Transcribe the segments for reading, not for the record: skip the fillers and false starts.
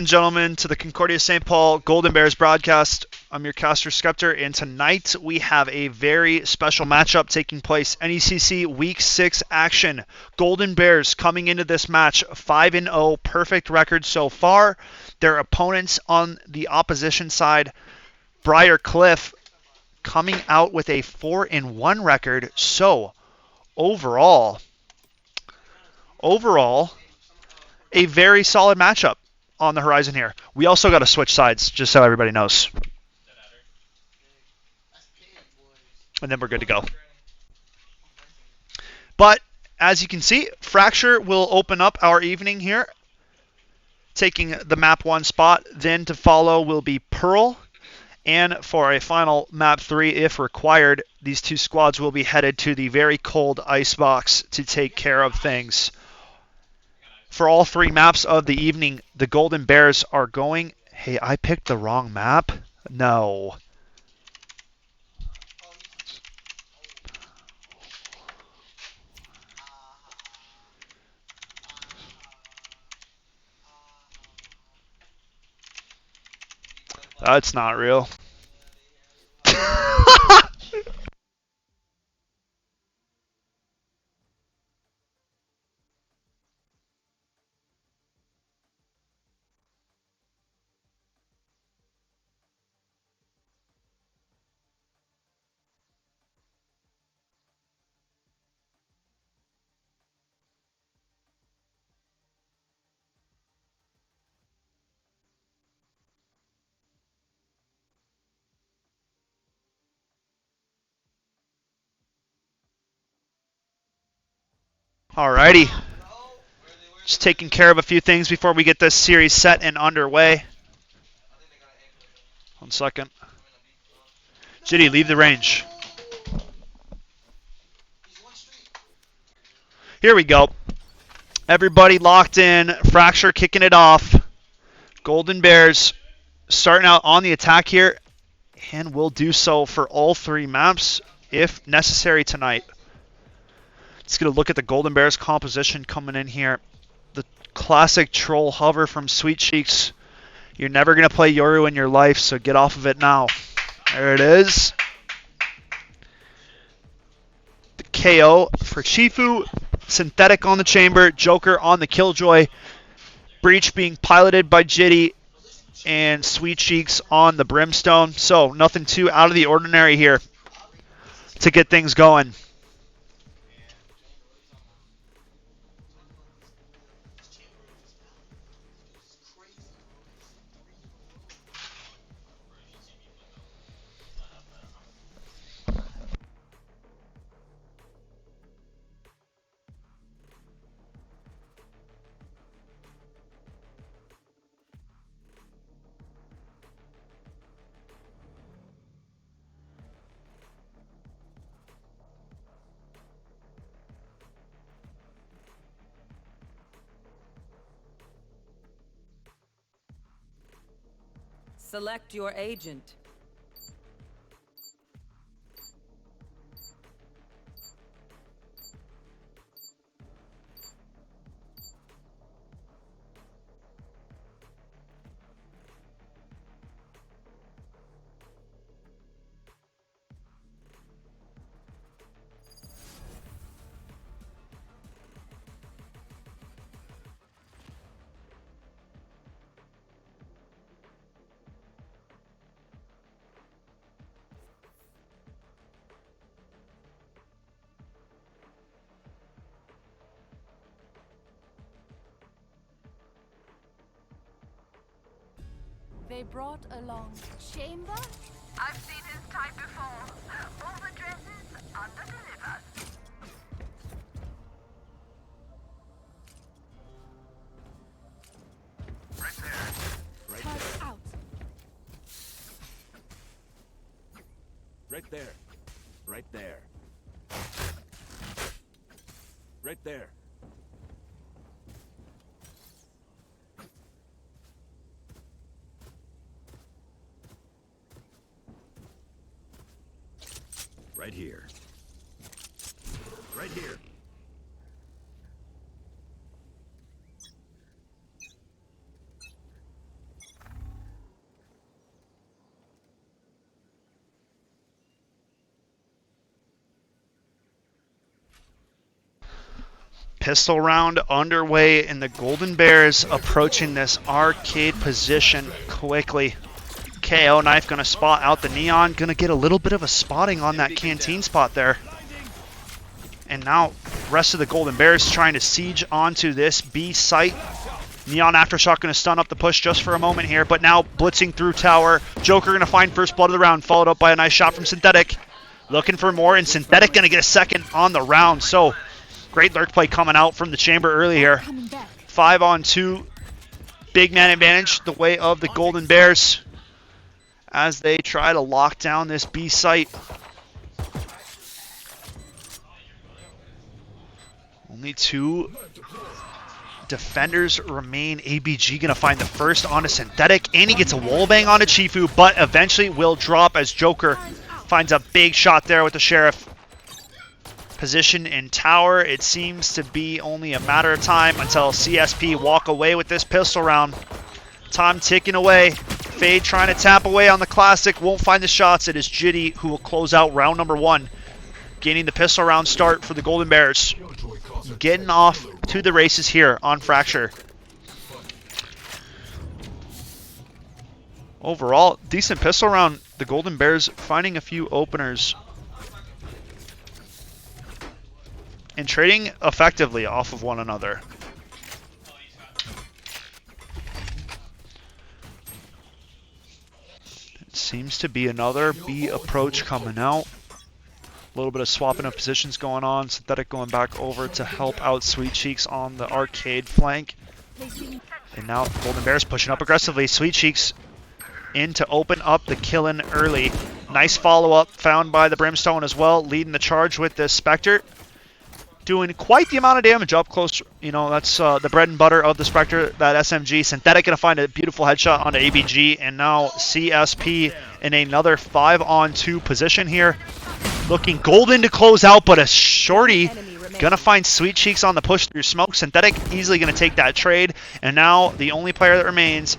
and gentlemen, to the Concordia St. Paul Golden Bears broadcast. I'm your caster Skeptor, and tonight we have a very special matchup taking place. NECC Week 6 action. Golden Bears coming into this match 5-0, perfect record so far. Their opponents on the opposition side, Briar Cliff, coming out with a 4-1 record. So overall, a very solid matchup on the horizon here. We also got to switch sides, just so everybody knows. And then we're good to go. But as you can see, Fracture will open up our evening here, taking the map 1 spot. Then to follow will be Pearl. And for a final map 3, if required, these two squads will be headed to the very cold Icebox to take care of things. For all 3 maps of the evening, the Golden Bears are going... Hey, I picked the wrong map? No. That's not real. Alrighty. Just taking care of a few things before we get this series set and underway. 1 second. Jitty, leave the range. Here we go. Everybody locked in. Fracture kicking it off. Golden Bears starting out on the attack here, and will do so for all 3 maps if necessary tonight. Let's get a look at the Golden Bears composition coming in here. The classic troll hover from Sweet Cheeks. You're never going to play Yoru in your life, so get off of it now. There it is. The KO for Chifu. Synthetic on the chamber. Joker on the Killjoy. Breach being piloted by Jitty. And Sweet Cheeks on the Brimstone. So nothing too out of the ordinary here to get things going. Select your agent. They brought along chamber? I've seen his type before. All the dresses under-delivered. Right there. Right Charge there. out. Right there. Right there. Right there. Right here. Right here. Pistol round underway, and the Golden Bears approaching this arcade position quickly. KO knife gonna spot out the Neon, gonna get a little bit of a spotting on that canteen spot there. And now rest of the Golden Bears trying to siege onto this B site. Neon Aftershock gonna stun up the push just for a moment here, but now blitzing through tower. Joker gonna find first blood of the round, followed up by a nice shot from Synthetic. Looking for more, and Synthetic gonna get a second on the round. So great lurk play coming out from the chamber early here. 5-on-2, big man advantage the way of the Golden Bears as they try to lock down this B site. Only 2 defenders remain. ABG gonna find the first on a Synthetic, and he gets a wallbang on a Chifu, but eventually will drop as Joker finds a big shot there with the Sheriff. Position in tower, it seems to be only a matter of time until CSP walk away with this pistol round. Time ticking away. Fade trying to tap away on the Classic, won't find the shots. It is Jitty who will close out round number 1, gaining the pistol round start for the Golden Bears. Getting off to the races here on Fracture. Overall, decent pistol round. The Golden Bears finding a few openers and trading effectively off of one another. It seems to be another B approach coming out. A little bit of swapping of positions going on. Synthetic going back over to help out Sweet Cheeks on the arcade flank. And now Golden Bears pushing up aggressively. Sweet Cheeks in to open up the killing early. Nice follow-up found by the Brimstone as well, leading the charge with this Spectre. Doing quite the amount of damage up close. You know, that's the bread and butter of the Spectre, that SMG. Synthetic going to find a beautiful headshot onto ABG, and now CSP in another 5-on-2 position here. Looking golden to close out, but a shorty going to find Sweet Cheeks on the push through smoke. Synthetic easily going to take that trade, and now the only player that remains,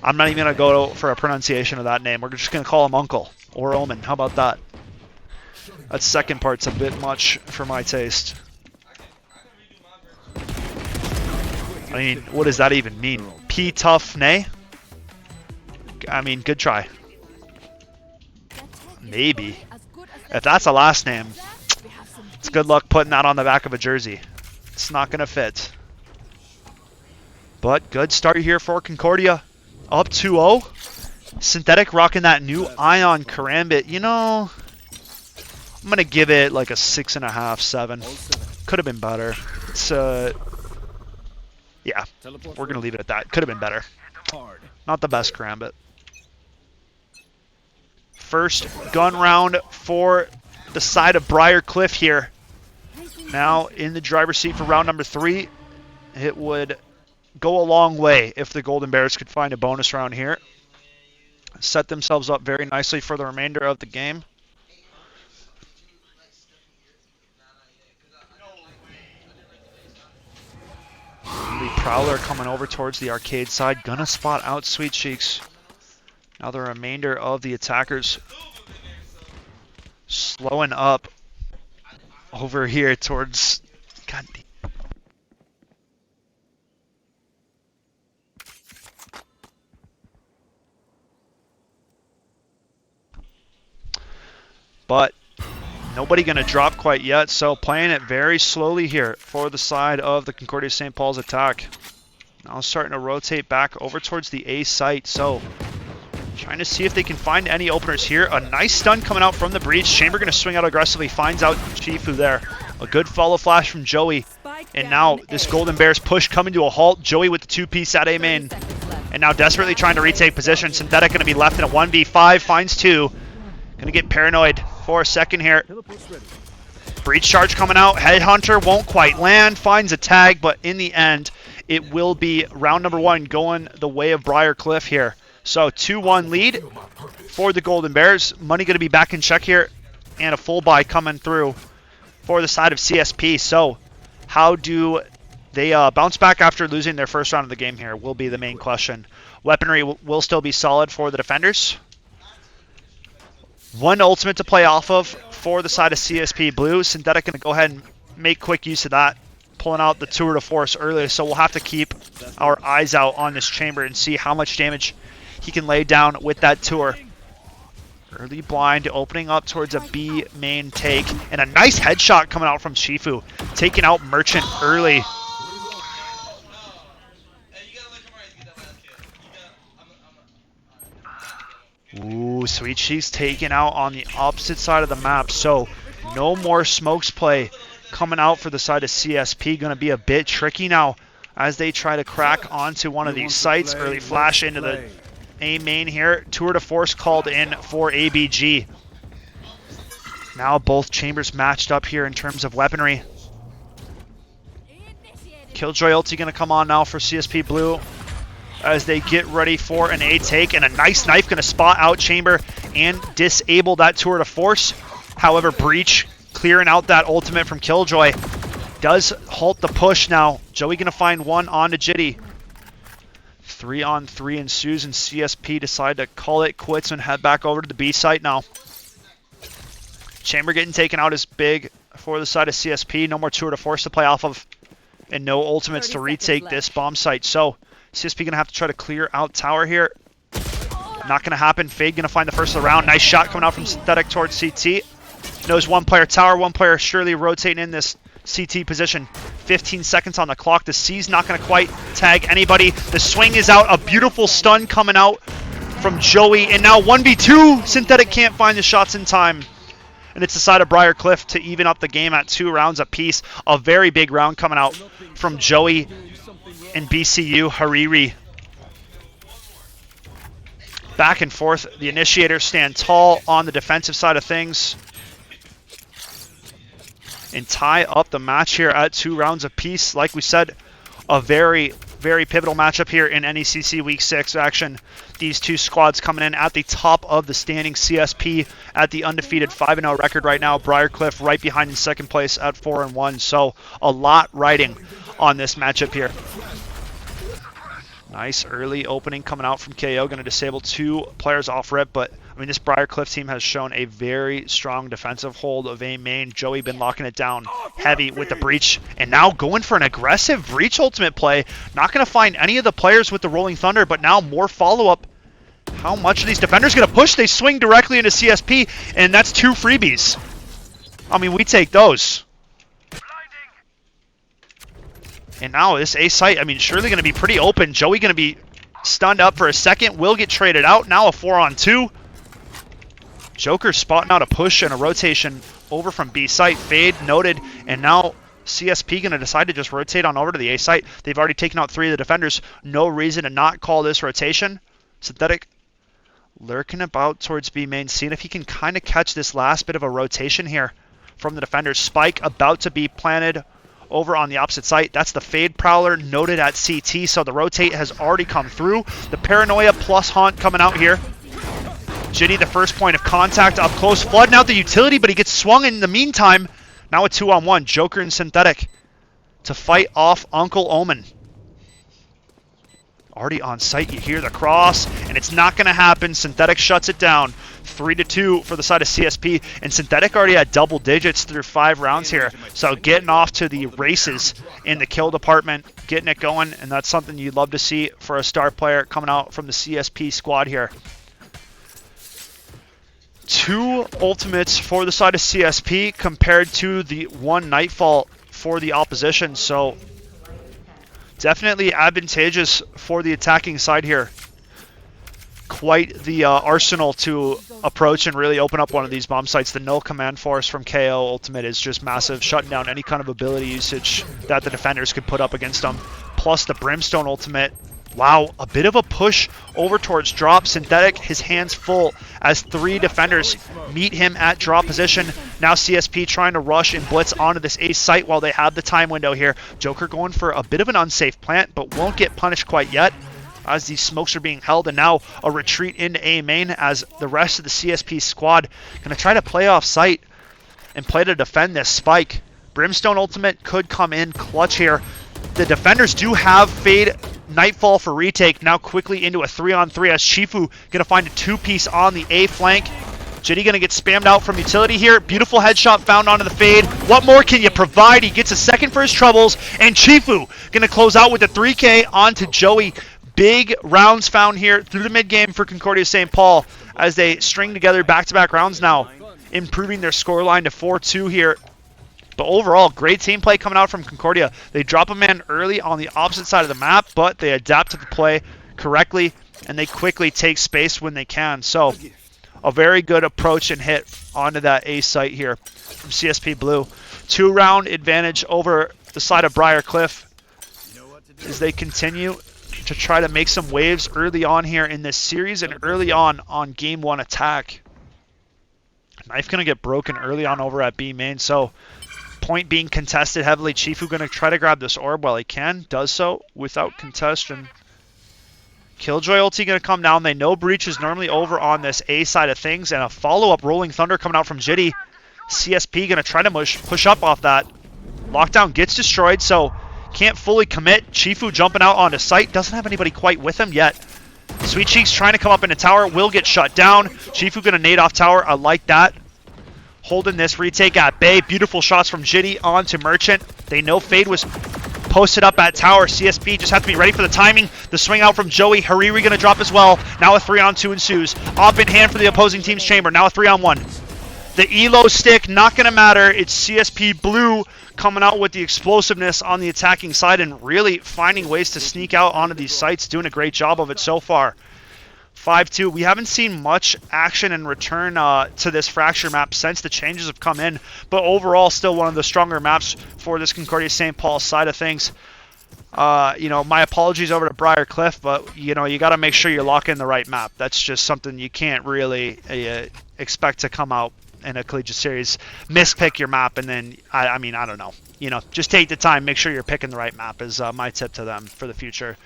I'm not even going to go for a pronunciation of that name. We're just going to call him Uncle or Omen. How about that? That second part's a bit much for my taste. I mean, what does that even mean? P tough nay? I mean, good try. Maybe. If that's a last name, it's good luck putting that on the back of a jersey. It's not going to fit. But good start here for Concordia. Up 2-0. Synthetic rocking that new Ion Karambit. You know, I'm going to give it like a 6.5, 7. Could have been better. It's, yeah, we're going to leave it at that. Could have been better. Not the best Karambit. First gun round for the side of Briar Cliff here. Now in the driver's seat for round number 3. It would go a long way if the Golden Bears could find a bonus round here. Set themselves up very nicely for the remainder of the game. The Prowler coming over towards the arcade side. Gonna spot out Sweet Cheeks. Now the remainder of the attackers slowing up over here towards... God damn. But nobody going to drop quite yet, so playing it very slowly here for the side of the Concordia St. Paul's attack. Now starting to rotate back over towards the A site, so trying to see if they can find any openers here. A nice stun coming out from the breach. Chamber going to swing out aggressively, finds out Chifu there. A good follow flash from Joey. And now this Golden Bears push coming to a halt. Joey with the 2-piece at A main. And now desperately trying to retake position. Synthetic going to be left in a 1v5, finds 2. Going to get paranoid for a second here. Breach charge coming out. Headhunter won't quite land. Finds a tag, but in the end, it will be round number 1 going the way of Briar Cliff here. So 2-1 lead for the Golden Bears. Money going to be back in check here, and a full buy coming through for the side of CSP. So how do they bounce back after losing their first round of the game here will be the main question. Weaponry will still be solid for the defenders. One ultimate to play off of for the side of CSP Blue. Synthetic going to go ahead and make quick use of that. pulling out the tour de force earlier, so we'll have to keep our eyes out on this chamber and see how much damage he can lay down with that tour. Early blind opening up towards a B main take, and a nice headshot coming out from Shifu, taking out Merchant early. Ooh, Sweet Cheeks taken out on the opposite side of the map, so no more smokes play coming out for the side of CSP. Going to be a bit tricky now as they try to crack onto one of these sites. Early flash into the A main here. Tour de force called in for ABG. Now both chambers matched up here in terms of weaponry. Killjoy ulti going to come on now for CSP Blue as they get ready for an A take, and a nice knife going to spot out chamber and disable that tour de force. However, Breach clearing out that ultimate from Killjoy does halt the push now. Joey going to find one on to Jitty. 3-on-3 ensues, and CSP decide to call it quits and head back over to the B site now. Chamber getting taken out is big for the side of CSP. No more tour de force to play off of, and no ultimates to retake this bomb site. So CSP going to have to try to clear out tower here. Not going to happen. Fade going to find the first of the round. Nice shot coming out from Synthetic towards CT. Knows one player tower, one player surely rotating in this CT position. 15 seconds on the clock. The C's not going to quite tag anybody. The swing is out. A beautiful stun coming out from Joey. And now 1v2. Synthetic can't find the shots in time. And it's the side of Briar Cliff to even up the game at 2 rounds apiece. A very big round coming out from Joey and BCU Hariri. Back and forth. The initiators stand tall on the defensive side of things and tie up the match here at 2 rounds apiece. Like we said, a very, very pivotal matchup here in NECC Week 6 action. These two squads coming in at the top of the standing. CSP at the undefeated 5-0 record right now. Briar Cliff right behind in second place at 4-1. So a lot riding on this matchup here. Nice early opening coming out from KO. Going to disable 2 players off rip, but I mean, this Briar Cliff team has shown a very strong defensive hold of A main. Joey been locking it down heavy with the breach, and now going for an aggressive breach ultimate play. Not going to find any of the players with the Rolling Thunder, but now more follow-up. How much are these defenders going to push? They swing directly into CSP, and that's 2 freebies. I mean, we take those. And now this A site, I mean, surely going to be pretty open. Joey going to be stunned up for a second. Will get traded out. Now a 4-on-2. Joker spotting out a push and a rotation over from B site. Fade noted. And now CSP going to decide to just rotate on over to the A site. They've already taken out 3 of the defenders. No reason to not call this rotation. Synthetic lurking about towards B main. Seeing if he can kind of catch this last bit of a rotation here from the defenders. Spike about to be planted over on the opposite site. That's the Fade Prowler noted at CT, so the rotate has already come through. The Paranoia plus Haunt coming out here. Jitty, the first point of contact up close, flooding out the utility, but he gets swung in the meantime. Now a 2-on-1, Joker and Synthetic to fight off Uncle Omen. Already on site, you hear the cross, and it's not going to happen. Synthetic shuts it down. 3-2 for the side of CSP, and Synthetic already had double digits through 5 rounds here. So getting off to the races in the kill department, getting it going, and that's something you'd love to see for a star player coming out from the CSP squad here. 2 ultimates for the side of CSP compared to the 1 Nightfall for the opposition, so definitely advantageous for the attacking side here. Quite the arsenal to approach and really open up one of these bomb sites. The null command force from KO ultimate is just massive, shutting down any kind of ability usage that the defenders could put up against them. Plus the Brimstone ultimate. Wow, a bit of a push over towards drop. Synthetic, his hands full as 3 defenders meet him at drop position. Now CSP trying to rush and blitz onto this A site while they have the time window here. Joker going for a bit of an unsafe plant, but won't get punished quite yet as these smokes are being held. And now a retreat into A main as the rest of the CSP squad going to try to play off site and play to defend this spike. Brimstone ultimate could come in clutch here. The defenders do have Fade Nightfall for retake. Now quickly into a 3-on-3 as Shifu going to find a 2-piece on the A flank. Jitty gonna get spammed out from utility here. Beautiful headshot found onto the fade. What more can you provide? He gets a second for his troubles, and Chifu gonna close out with the 3K onto Joey. Big rounds found here through the mid game for Concordia St. Paul as they string together back-to-back rounds now, improving their scoreline to 4-2 here. But overall, great team play coming out from Concordia. They drop a man early on the opposite side of the map, but they adapt to the play correctly, and they quickly take space when they can. So, a very good approach and hit onto that A site here from CSP Blue. 2-round advantage over the side of Briar Cliff as they continue to try to make some waves early on here in this series and early on game 1 attack. Knife going to get broken early on over at B main, so point being contested heavily. Chifu going to try to grab this orb while he can. Does so without contestation. Killjoy ulti going to come down. They know Breach is normally over on this A side of things, and a follow-up Rolling Thunder coming out from Jitty. CSP going to try to push up off that. Lockdown gets destroyed, so can't fully commit. Chifu jumping out onto site. Doesn't have anybody quite with him yet. Sweet Cheeks trying to come up in the tower. Will get shut down. Chifu going to nade off tower. I like that. Holding this retake at bay. Beautiful shots from Jitty onto Merchant. They know Fade was posted up at tower. CSP just have to be ready for the timing. The swing out from Joey. Hariri going to drop as well. Now a 3-on-2 ensues. Op in hand for the opposing team's chamber. Now a 3-on-1. The elo stick, not going to matter. It's CSP Blue coming out with the explosiveness on the attacking side and really finding ways to sneak out onto these sites. Doing a great job of it so far. 5-2. We haven't seen much action and return to this Fracture map since the changes have come in, but overall still one of the stronger maps for this Concordia St. Paul side of things. My apologies over to Briar Cliff, but you got to make sure you lock in the right map. That's just something you can't really expect to come out in a collegiate series. Mispick your map, and then I don't know. Just take the time, make sure you're picking the right map is my tip to them for the future.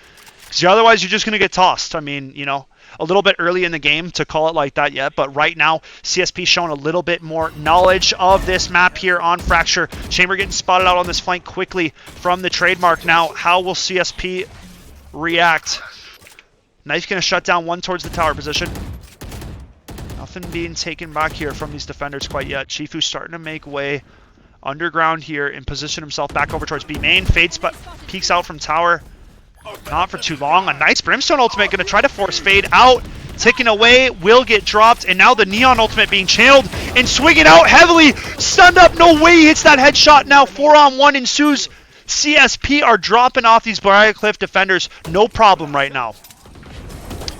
Because otherwise you're just going to get tossed. A little bit early in the game to call it like that yet, but right now CSP showing a little bit more knowledge of this map here on Fracture. Chamber getting spotted out on this flank quickly from the trademark. Now, how will CSP react? Knife going to shut down one towards the tower position. Nothing being taken back here from these defenders quite yet. Chifu starting to make way underground here and position himself back over towards B main. Fade peeks out from tower. Not for too long. A nice Brimstone ultimate going to try to force Fade out. Ticking away, will get dropped, and now the Neon ultimate being channeled and swinging out heavily. Stunned up, no way he hits that headshot. Now 4-on-1 ensues. CSP are dropping off these Briar Cliff defenders. No problem right now.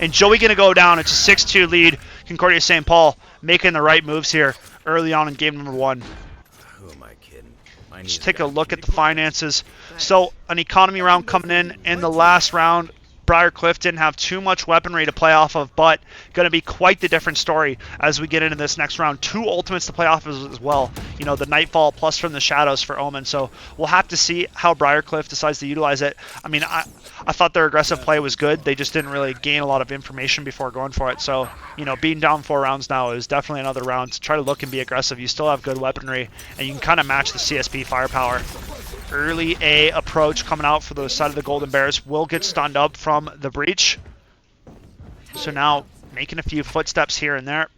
And Joey going to go down. It's a 6-2 lead. Concordia St. Paul making the right moves here early on in game number 1. Who am I kidding? Just take a look at the finances. So an economy round coming in the last round. Briar Cliff didn't have too much weaponry to play off of, but going to be quite the different story as we get into this next round. 2 ultimates to play off of as well. The Nightfall plus from the Shadows for Omen. So we'll have to see how Briar Cliff decides to utilize it. I thought their aggressive play was good. They just didn't really gain a lot of information before going for it. So, being down 4 rounds now is definitely another round to try to look and be aggressive. You still have good weaponry, and you can kind of match the CSP firepower. Early A approach coming out for the side of the Golden Bears. Will get stunned up from the Breach. So now making a few footsteps here and there.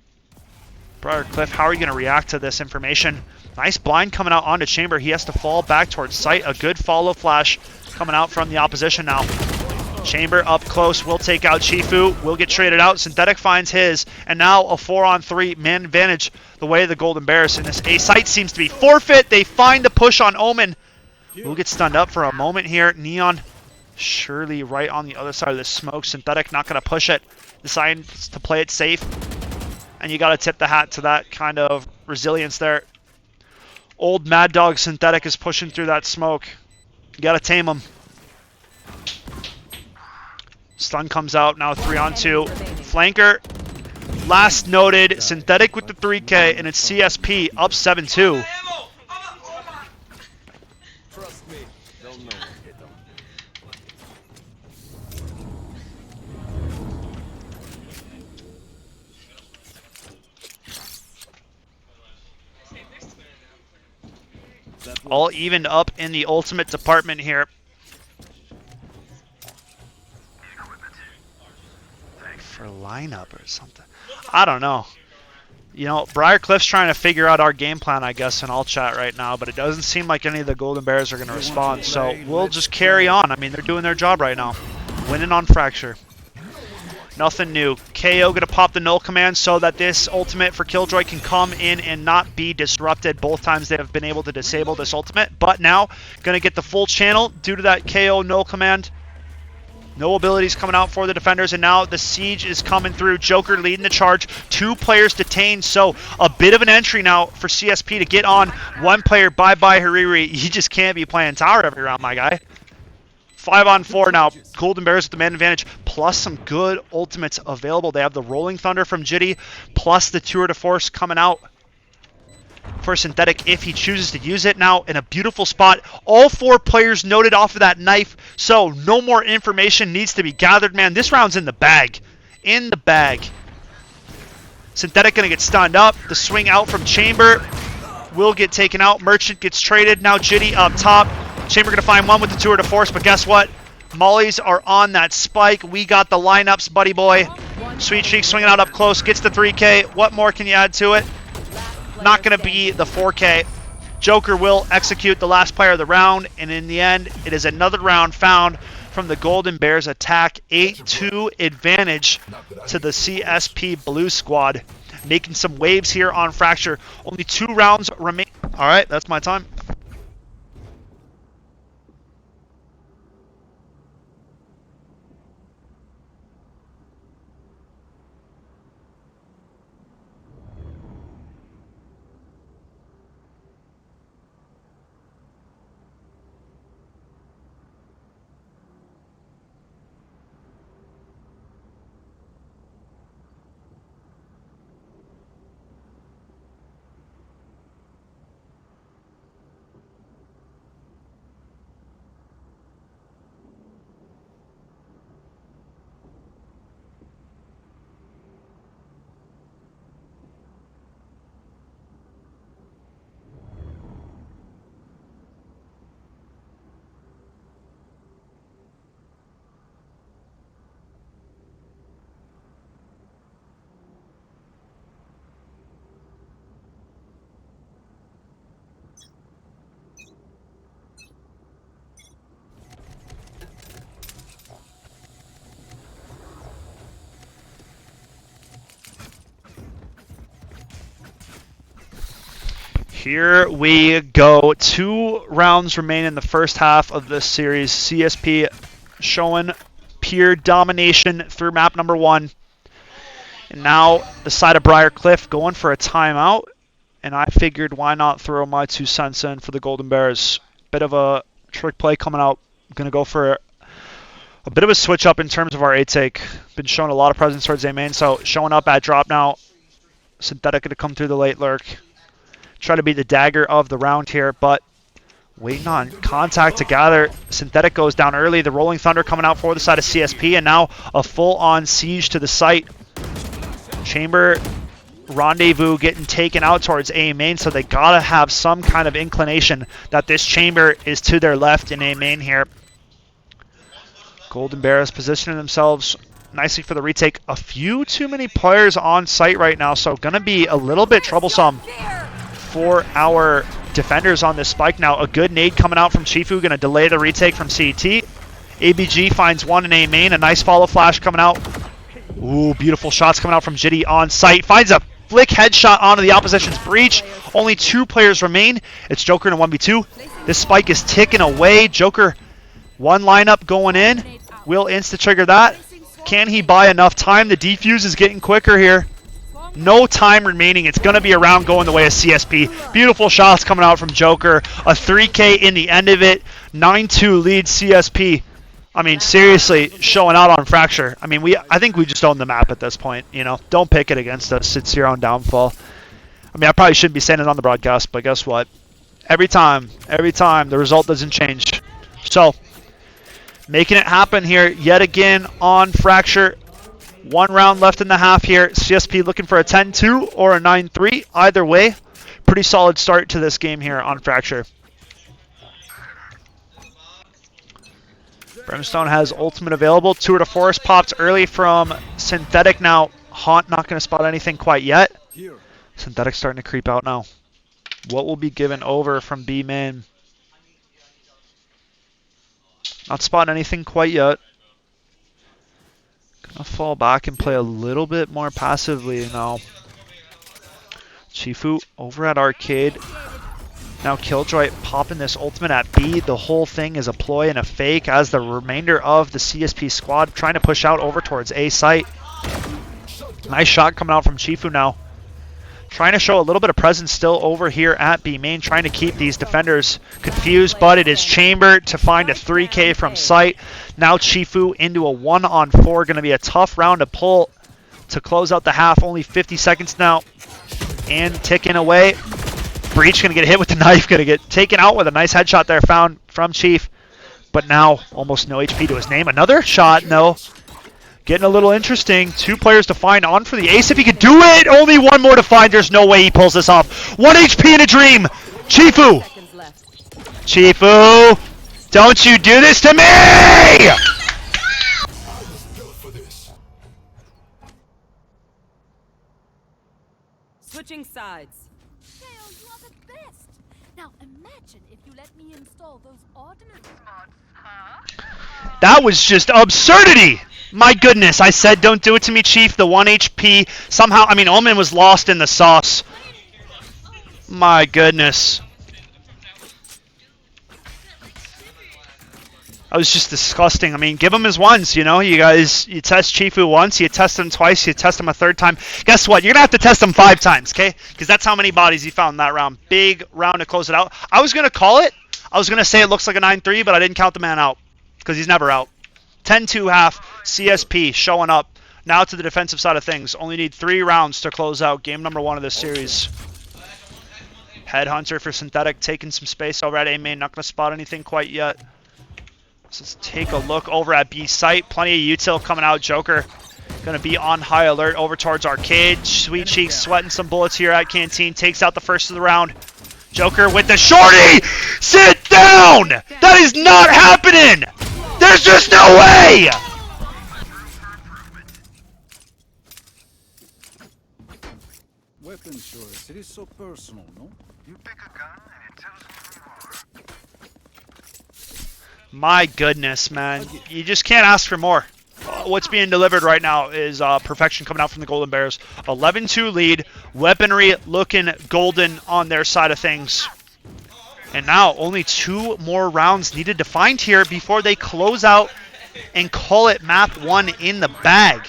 Briar Cliff, how are you going to react to this information? Nice blind coming out onto Chamber. He has to fall back towards site. A good follow flash coming out from the opposition now. Chamber up close, will take out Chifu, will get traded out. Synthetic finds his, and now a 4-on-3 man advantage the way of the Golden Bears. And this A site seems to be forfeit. They find the push on Omen. Will get stunned up for a moment here. Neon surely right on the other side of the smoke. Synthetic not going to push it. Decides to play it safe. And you got to tip the hat to that kind of resilience there. Old Mad Dog Synthetic is pushing through that smoke. You got to tame him. Stun comes out. Now 3-on-2. Flanker. Last noted. Synthetic with the 3K. And it's CSP up 7-2. All evened up in the ultimate department here. For lineup or something. I don't know. You know, Briar Cliff's trying to figure out our game plan, I guess, in all chat right now, but it doesn't seem like any of the Golden Bears are going to respond, so we'll just carry on. I mean, they're doing their job right now. Winning on Fracture. Nothing new. KO going to pop the null command so that this ultimate for Killjoy can come in and not be disrupted. Both times they have been able to disable this ultimate, but now going to get the full channel due to that KO null command. No abilities coming out for the defenders, and now the siege is coming through. Joker leading the charge. 2 players detained, so a bit of an entry now for CSP to get on. 1 player, bye-bye Hariri. You just can't be playing tower every round, my guy. 5 on 4 now. Golden Bears with the man advantage, plus some good ultimates available. They have the Rolling Thunder from Jitty, plus the Tour de Force coming out for Synthetic if he chooses to use it. Now in a beautiful spot, all 4 players noted off of that knife, so no more information needs to be gathered, man. This round's in the bag. In the bag. Synthetic gonna get stunned up. The swing out from Chamber will get taken out. Merchant gets traded. Now Jitty up top. Chamber gonna find one with the Tour de Force, but guess what? Mollies are on that spike. We got the lineups, buddy boy. Sweet Cheek swinging out up close, gets the 3K. What more can you add to it? Not going to be the 4K. Joker will execute the last player of the round, and in the end, it is another round found from the Golden Bears attack. 8-2 advantage to the CSP Blue Squad. Making some waves here on Fracture. Only 2 rounds remain. All right, that's my time. Here we go. 2 rounds remain in the first half of this series. CSP showing pure domination through map number 1. And now the side of Briar Cliff going for a timeout. And I figured why not throw my 2 cents in for the Golden Bears. Bit of a trick play coming out. Going to go for a bit of a switch up in terms of our A take. Been showing a lot of presence towards A main. So showing up at drop now. Synthetic going to come through the late lurk. Try to be the dagger of the round here, but waiting on contact to gather. Synthetic goes down early. The Rolling Thunder coming out for the side of CSP, and now a full-on siege to the site. Chamber Rendezvous getting taken out towards A main, so they gotta have some kind of inclination that this Chamber is to their left in A main here. Golden Bears positioning themselves nicely for the retake. A few too many players on site right now, so gonna be a little bit troublesome for our defenders on this spike now. A good nade coming out from Chifu, going to delay the retake from CT. ABG finds one in A main. A nice follow flash coming out. Ooh, beautiful shots coming out from Jitty on site. Finds a flick headshot onto the opposition's breach. Only 2 players remain. It's Joker in a 1v2. This spike is ticking away. Joker, 1 lineup going in. Will insta-trigger that. Can he buy enough time? The defuse is getting quicker here. No time remaining. It's going to be a round going the way of CSP. Beautiful shots coming out from Joker. A 3K in the end of it. 9-2 lead CSP. I mean, seriously, showing out on Fracture. I mean, I think we just own the map at this point. You know, don't pick it against us. It's your own downfall. I mean, I probably shouldn't be saying it on the broadcast, but guess what? Every time, the result doesn't change. So, making it happen here yet again on Fracture. 1 round left in the half here. CSP looking for a 10-2 or a 9-3. Either way, pretty solid start to this game here on Fracture. Brimstone has ultimate available. Tour de Force popped early from Synthetic. Now, Haunt not going to spot anything quite yet. Synthetic starting to creep out now. What will be given over from B main? Not spotting anything quite yet. Gonna fall back and play a little bit more passively now. Chifu over at Arcade. Now Killjoy popping this ultimate at B. The whole thing is a ploy and a fake as the remainder of the CSP squad trying to push out over towards A site. Nice shot coming out from Chifu now. Trying to show a little bit of presence still over here at B main, trying to keep these defenders confused, but it is Chamber to find a 3K from sight. Now Chifu into a 1-on-4, going to be a tough round to pull to close out the half. Only 50 seconds now and ticking away. Breach going to get hit with the knife, going to get taken out with a nice headshot there found from Chief. But now almost no HP to his name. Another shot, no. Getting a little interesting. 2 players to find on for the ace. If he could do it, only 1 more to find. There's no way he pulls this off. 1 HP in a dream. Chifu. Chifu, don't you do this to me! Switching sides. Dale, you are the best. Now imagine if you let me install those ordnance mods, huh? That was just absurdity. My goodness, I said don't do it to me, Chief. The 1 HP. Somehow, I mean, Omen was lost in the sauce. My goodness. That was just disgusting. I mean, give him his ones, you know. You guys, you test Chifu once, you test him twice, you test him a 3rd time. Guess what? You're going to have to test him 5 times, okay? Because that's how many bodies he found in that round. Big round to close it out. I was going to call it. I was going to say it looks like a 9-3, but I didn't count the man out because he's never out. 10-2 half, CSP showing up. Now to the defensive side of things. Only need 3 rounds to close out game number 1 of this series. Headhunter for Synthetic taking some space over at A main. Not going to spot anything quite yet. Let's take a look over at B site. Plenty of util coming out. Joker going to be on high alert over towards Arcade. Sweet Cheeks sweating some bullets here at Canteen. Takes out the first of the round. Joker with the shorty! Sit down! That is not happening! There's just no way! Weapon choice, it is so personal, no? You pick a gun and it tells who you are. My goodness, man. You just can't ask for more. What's being delivered right now is perfection coming out from the Golden Bears. 11-2 lead. Weaponry looking golden on their side of things. And now only 2 more rounds needed to find here before they close out and call it map 1 in the bag.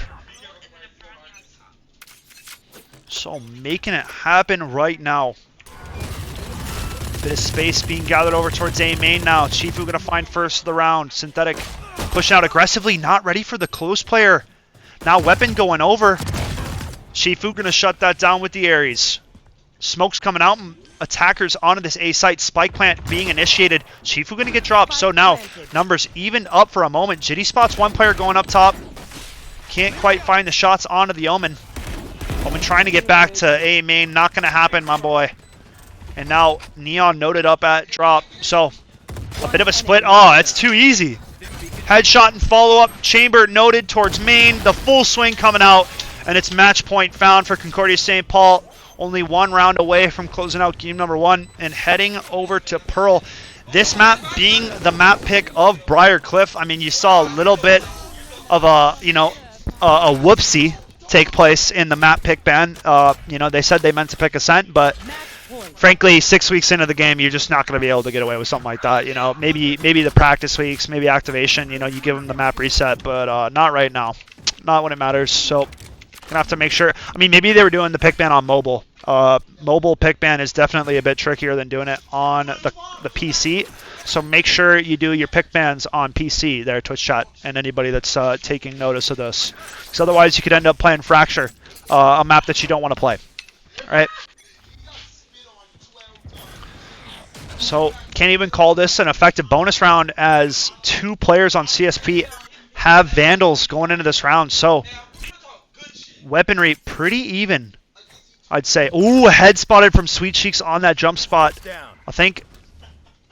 So making it happen right now. Bit of space being gathered over towards A main now. Chifu going to find first of the round. Synthetic pushing out aggressively, not ready for the close player. Now Weapon going over. Chifu going to shut that down with the Ares. Smoke's coming out and attackers onto this A site. Spike plant being initiated. Chifu going to get dropped. So now numbers even up for a moment. Jitty spots 1 player going up top. Can't quite find the shots onto the Omen. Omen trying to get back to A main. Not going to happen, my boy. And now Neon noted up at drop. So a bit of a split. Oh, that's too easy. Headshot and follow-up. Chamber noted towards main. The full swing coming out. And it's match point found for Concordia St. Paul. Only 1 round away from closing out game number 1 and heading over to Pearl. This map being the map pick of Briar Cliff. I mean, you saw a little bit of a, a whoopsie take place in the map pick ban. They said they meant to pick Ascent, but frankly, 6 weeks into the game, you're just not going to be able to get away with something like that. Maybe the practice weeks, maybe activation, you give them the map reset, but not right now. Not when it matters. So gonna have to make sure. I mean, maybe they were doing the pick ban on mobile. Mobile pick ban is definitely a bit trickier than doing it on the PC. So make sure you do your pick bans on PC there, Twitch chat, and anybody that's taking notice of this. Because otherwise you could end up playing Fracture, a map that you don't want to play. All right. So can't even call this an effective bonus round as 2 players on CSP have Vandals going into this round. So weaponry pretty even, I'd say. Ooh, a head spotted from Sweet Cheeks on that jump spot. I think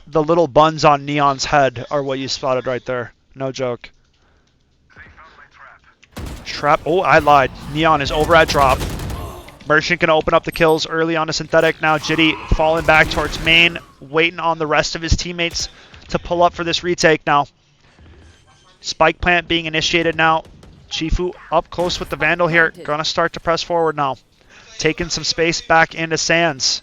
the little buns on Neon's head are what you spotted right there. No joke. Trap. Oh, I lied. Neon is over at drop. Merchant going to open up the kills early on a synthetic. Now Jitty falling back towards main, waiting on the rest of his teammates to pull up for this retake now. Spike plant being initiated now. Chifu up close with the Vandal here. Gonna start to press forward now. Taking some space back into Sands.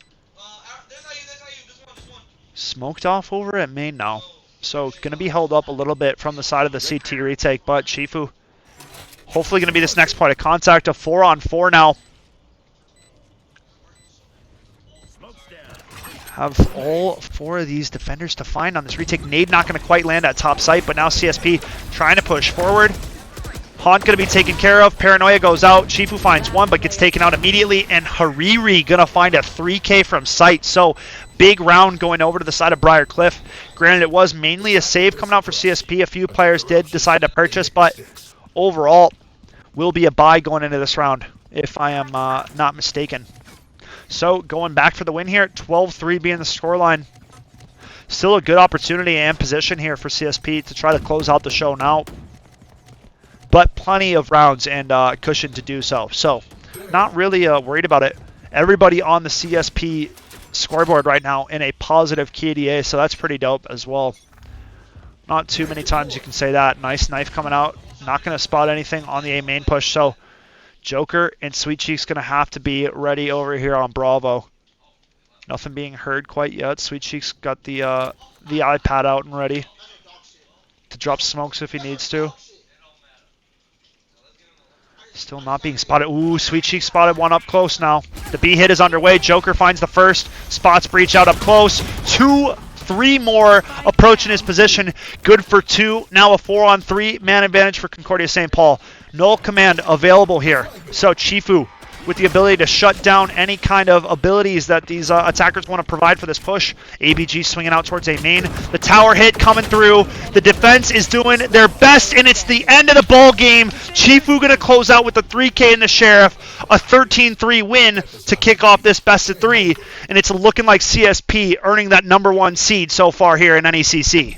Smoked off over at main now. So gonna be held up a little bit from the side of the CT retake, but Chifu hopefully gonna be this next point of contact. A 4-on-4 now. Have all 4 of these defenders to find on this retake. Nade not going to quite land at top site, but now CSP trying to push forward. Haunt going to be taken care of. Paranoia goes out. Chifu finds 1, but gets taken out immediately. And Hariri going to find a 3K from sight. So big round going over to the side of Briar Cliff. Granted, it was mainly a save coming out for CSP. A few players did decide to purchase, but overall will be a buy going into this round, if I am not mistaken. So going back for the win here, 12-3 being the scoreline. Still a good opportunity and position here for CSP to try to close out the show now. But plenty of rounds and cushion to do so. So not really worried about it. Everybody on the CSP scoreboard right now in a positive KDA, so that's pretty dope as well. Not too many times you can say that. Nice knife coming out. Not going to spot anything on the A main push, so Joker and Sweet Cheek's going to have to be ready over here on Bravo. Nothing being heard quite yet. Sweet Cheek's got the iPad out and ready to drop smokes if he needs to. Still not being spotted. Ooh, Sweet Cheek spotted 1 up close now. The B hit is underway. Joker finds the first. Spots Breach out up close. 2, 3 more approaching his position. Good for 2. Now a 4-on-3 man advantage for Concordia St. Paul. Null command available here. So Chifu with the ability to shut down any kind of abilities that these attackers want to provide for this push. ABG swinging out towards A main. The tower hit coming through. The defense is doing their best, and it's the end of the ball game. Chifu going to close out with the 3K in the Sheriff. A 13-3 win to kick off this best of 3, and it's looking like CSP earning that #1 seed so far here in NECC.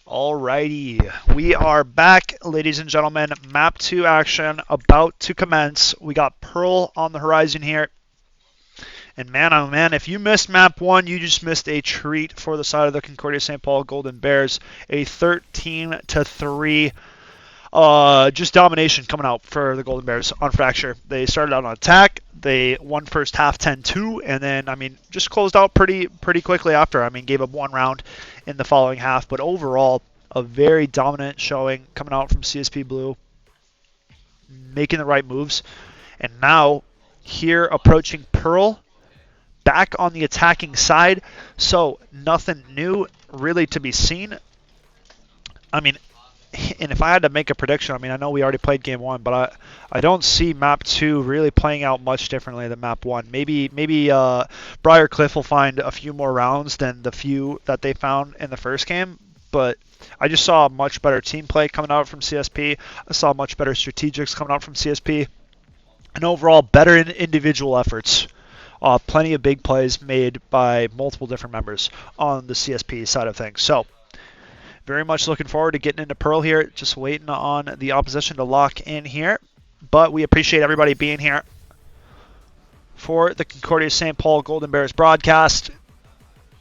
Alrighty, we are back, ladies and gentlemen. Map 2 action about to commence. We got Pearl on the horizon here. And man, oh man, if you missed Map 1, you just missed a treat for the side of the Concordia St. Paul Golden Bears. A 13-3 just domination coming out for the Golden Bears on Fracture. They started out on attack. They won first half 10-2, and then, I mean, just closed out pretty quickly after. I mean, gave up one round in the following half, but overall, a very dominant showing coming out from CSP Blue, making the right moves. And now, here approaching Pearl, back on the attacking side, so nothing new really to be seen. I mean, and if I had to make a prediction, I mean, I know we already played game 1, but I don't see map 2 really playing out much differently than map 1. Maybe Briar Cliff will find a few more rounds than the few that they found in the first game, but I just saw much better team play coming out from CSP. I saw much better strategics coming out from CSP, and overall better individual efforts. Plenty of big plays made by multiple different members on the CSP side of things. So, very much looking forward to getting into Pearl here. Just waiting on the opposition to lock in here. But we appreciate everybody being here for the Concordia St. Paul Golden Bears broadcast.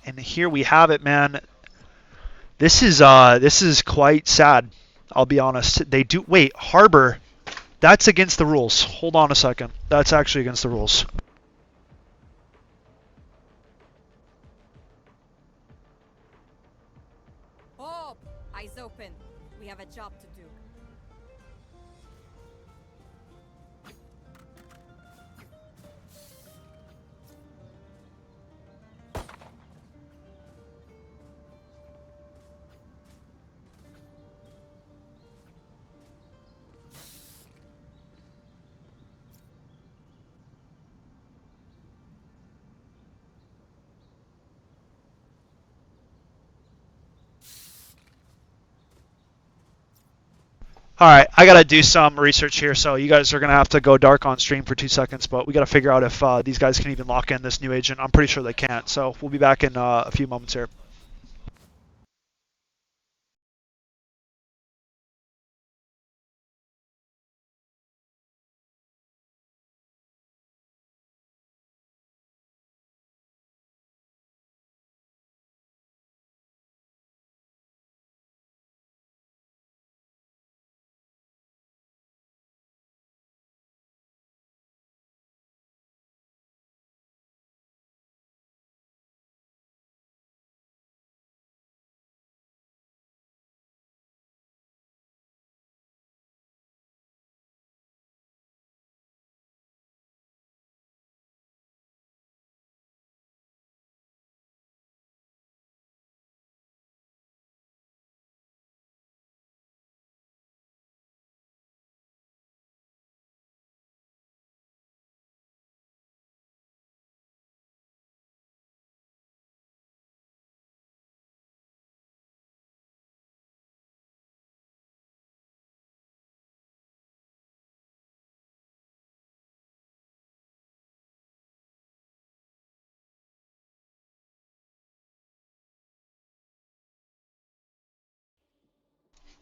And here we have it, man. This is quite sad, I'll be honest. They do... Wait, Harbor. That's against the rules. Hold on a second. That's actually against the rules. Bob, eyes open. We have a job to do. Alright, I gotta do some research here, so you guys are gonna have to go dark on stream for 2 seconds, but we gotta figure out if these guys can even lock in this new agent. I'm pretty sure they can't, so we'll be back in a few moments here.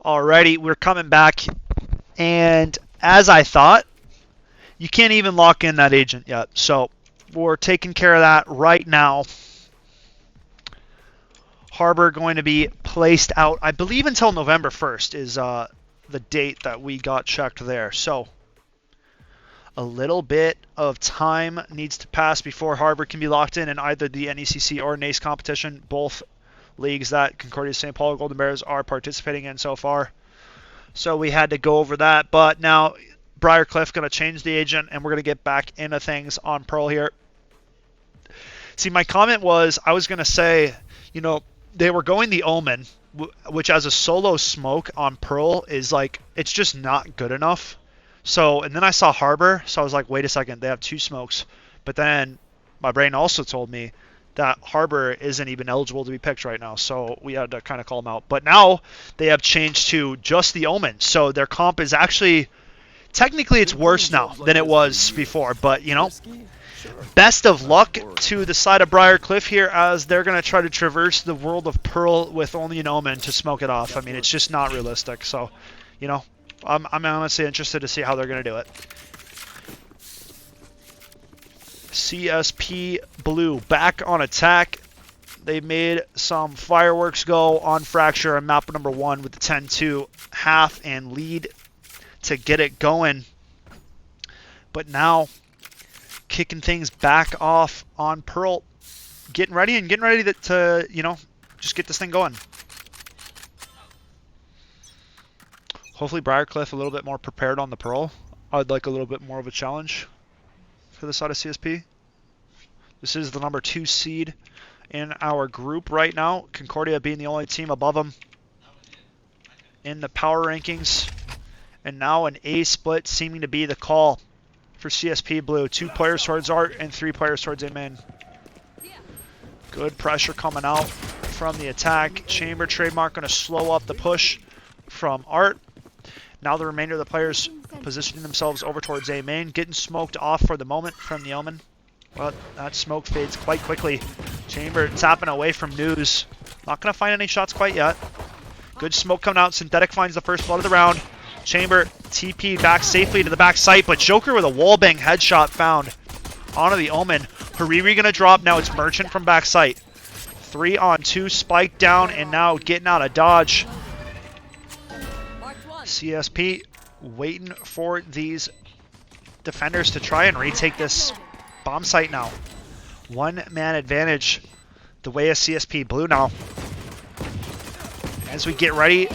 Alrighty, we're coming back, and as I thought, you can't even lock in that agent yet, so we're taking care of that right now. Harbor going to be placed out, I believe until November 1st is the date that we got checked there, so a little bit of time needs to pass before Harbor can be locked in either the NECC or NACE competition, both leagues that Concordia St. Paul Golden Bears are participating in so far. So we had to go over that, but now Briar Cliff going to change the agent, and we're going to get back into things on Pearl here. See, my comment was, I was going to say, you know, they were going the Omen, which as a solo smoke on Pearl is like, it's just not good enough. So, and then I saw Harbor, so I was like, wait a second, they have 2 smokes. But then my brain also told me that Harbor isn't even eligible to be picked right now, so we had to kind of call them out. But now they have changed to just the Omen, so their comp is actually, technically it's worse now than it was before, but you know, Best of luck to the side of Briar Cliff here as they're going to try to traverse the world of Pearl with only an Omen to smoke it off. I mean, it's just not realistic. So, you know, I'm honestly interested to see how they're going to do it. CSP Blue back on attack. They made some fireworks go on Fracture on map number 1 with the 10-2 half and lead to get it going. But now, kicking things back off on Pearl, getting ready to you know, just get this thing going. Hopefully Briarcliff a little bit more prepared on the Pearl. I'd like a little bit more of a challenge for the side of CSP. This is the number 2 seed in our group right now. Concordia being the only team above them in the power rankings. And now an A split seeming to be the call for CSP Blue. 2 players towards Art and 3 players towards Amen. Good pressure coming out from the attack. Chamber trademark going to slow up the push from Art. Now the remainder of the players positioning themselves over towards Amen. Getting smoked off for the moment from the Omen. But that smoke fades quite quickly. Chamber tapping away from News. Not going to find any shots quite yet. Good smoke coming out. Synthetic finds the first blood of the round. Chamber TP back safely to the back site, but Joker with a wallbang headshot found onto the Omen. Hariri going to drop. Now it's Merchant from back site. 3 on 2, spike down, and now getting out of dodge. CSP waiting for these defenders to try and retake this bomb site now. 1-man advantage the way of CSP Blue now. As we get ready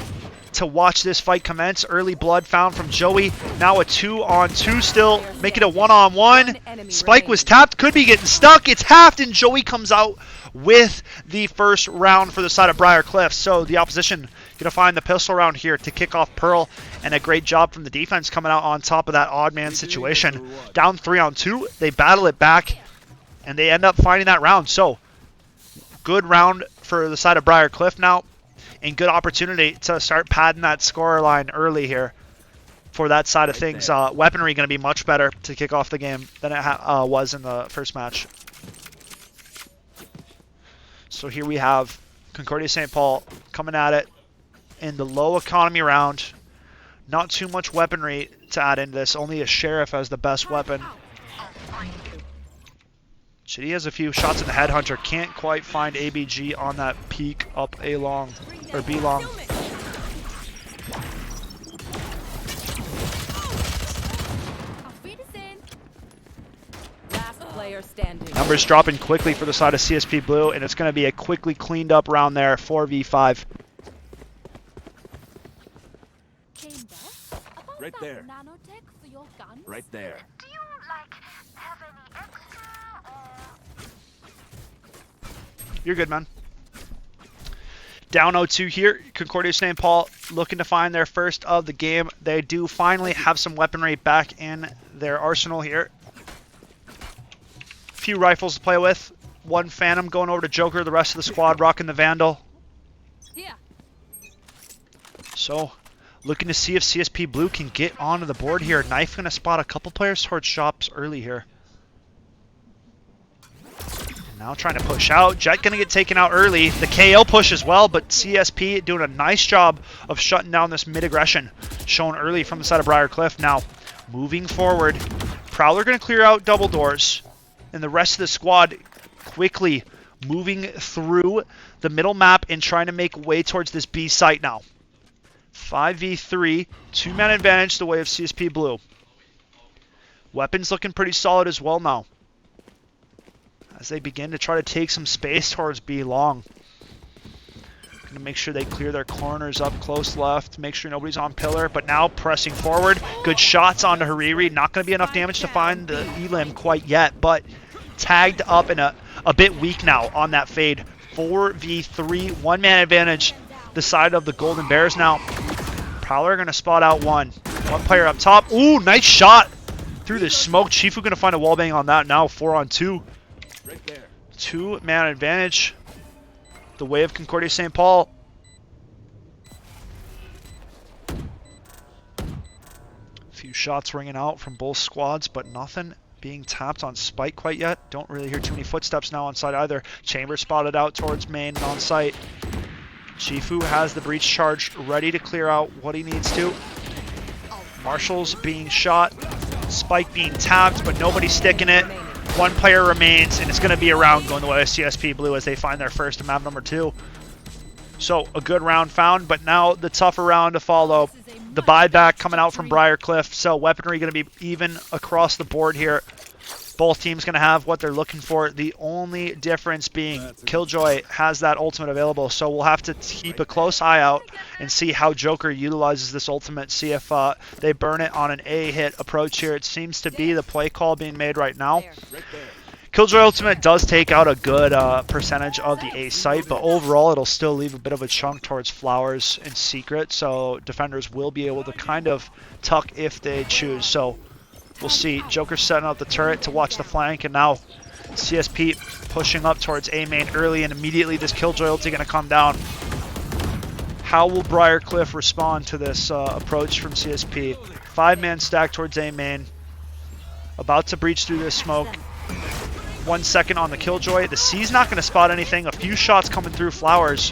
to watch this fight commence, early blood found from Joey. Now a 2-on-2 still, make it a 1-on-1. Spike was tapped, could be getting stuck. It's halved, and Joey comes out with the first round for the side of Briar Cliff. So the opposition going to find the pistol round here to kick off Pearl, and a great job from the defense coming out on top of that odd man situation. Down 3-on-2, they battle it back, and they end up finding that round. So good round for the side of Briar Cliff now, and good opportunity to start padding that score line early here for that side of things. Weaponry going to be much better to kick off the game than it was in the first match. So here we have Concordia St. Paul coming at it in the low economy round. Not too much weaponry to add into this. Only a Sheriff as the best weapon. Chitty has a few shots in the Headhunter. Can't quite find ABG on that peak up A long, or B long. Last player standing. Numbers dropping quickly for the side of CSP Blue, and it's going to be a quickly cleaned up round there, 4v5. Right there. Nanotech for your guns? Right there. Do you, like, have any extra or... You're good, man. Down 0-2 here. Concordia St. Paul looking to find their first of the game. They do finally have some weaponry back in their arsenal here. A few rifles to play with. 1 Phantom going over to Joker. The rest of the squad rocking the Vandal. Here. So, looking to see if CSP Blue can get onto the board here. Knife going to spot a couple players towards shops early here. Now trying to push out. Jet going to get taken out early. The KO push as well, but CSP doing a nice job of shutting down this mid-aggression shown early from the side of Briar Cliff. Now, moving forward, Prowler going to clear out double doors, and the rest of the squad quickly moving through the middle map and trying to make way towards this B site now. 5v3, 2-man advantage the way of CSP Blue. Weapons looking pretty solid as well now, as they begin to try to take some space towards B long. Gonna make sure they clear their corners up close left, make sure nobody's on pillar, but now pressing forward. Good shots onto Hariri. Not gonna be enough damage to find the Elim quite yet, but tagged up and a bit weak now on that fade. 4v3, 1-man advantage the side of the Golden Bears now. Prowler gonna spot out 1 player up top. Ooh, nice shot through the smoke. Chifu gonna find a wallbang on that now. 4-on-2. Right there. 2-man advantage the way of Concordia St. Paul. A few shots ringing out from both squads, but nothing being tapped on Spike quite yet. Don't really hear too many footsteps now on site either. Chamber spotted out towards main on site. Chifu has the breach charge ready to clear out what he needs to. Marshall's being shot. Spike being tapped, but nobody's sticking it. One player remains, and it's going to be a round going the way of CSP Blue as they find their first map number 2. So a good round found, but now the tougher round to follow. The buyback coming out from Briar Cliff, so weaponry going to be even across the board here. Both teams going to have what they're looking for. The only difference being Killjoy has that ultimate available, so we'll have to keep a close eye out and see how Joker utilizes this ultimate, see if they burn it on an A-hit approach here. It seems to be the play call being made right now. Killjoy ultimate does take out a good percentage of the A site, but overall it'll still leave a bit of a chunk towards Flowers and Secret, so defenders will be able to kind of tuck if they choose. So we'll see. Joker setting up the turret to watch the flank, and now CSP pushing up towards A main early, and immediately this Killjoy ulti going to come down. How will Briar Cliff respond to this approach from CSP? 5-man stack towards A main. About to breach through this smoke. 1 second on the Killjoy. The C's not going to spot anything. A few shots coming through Flowers,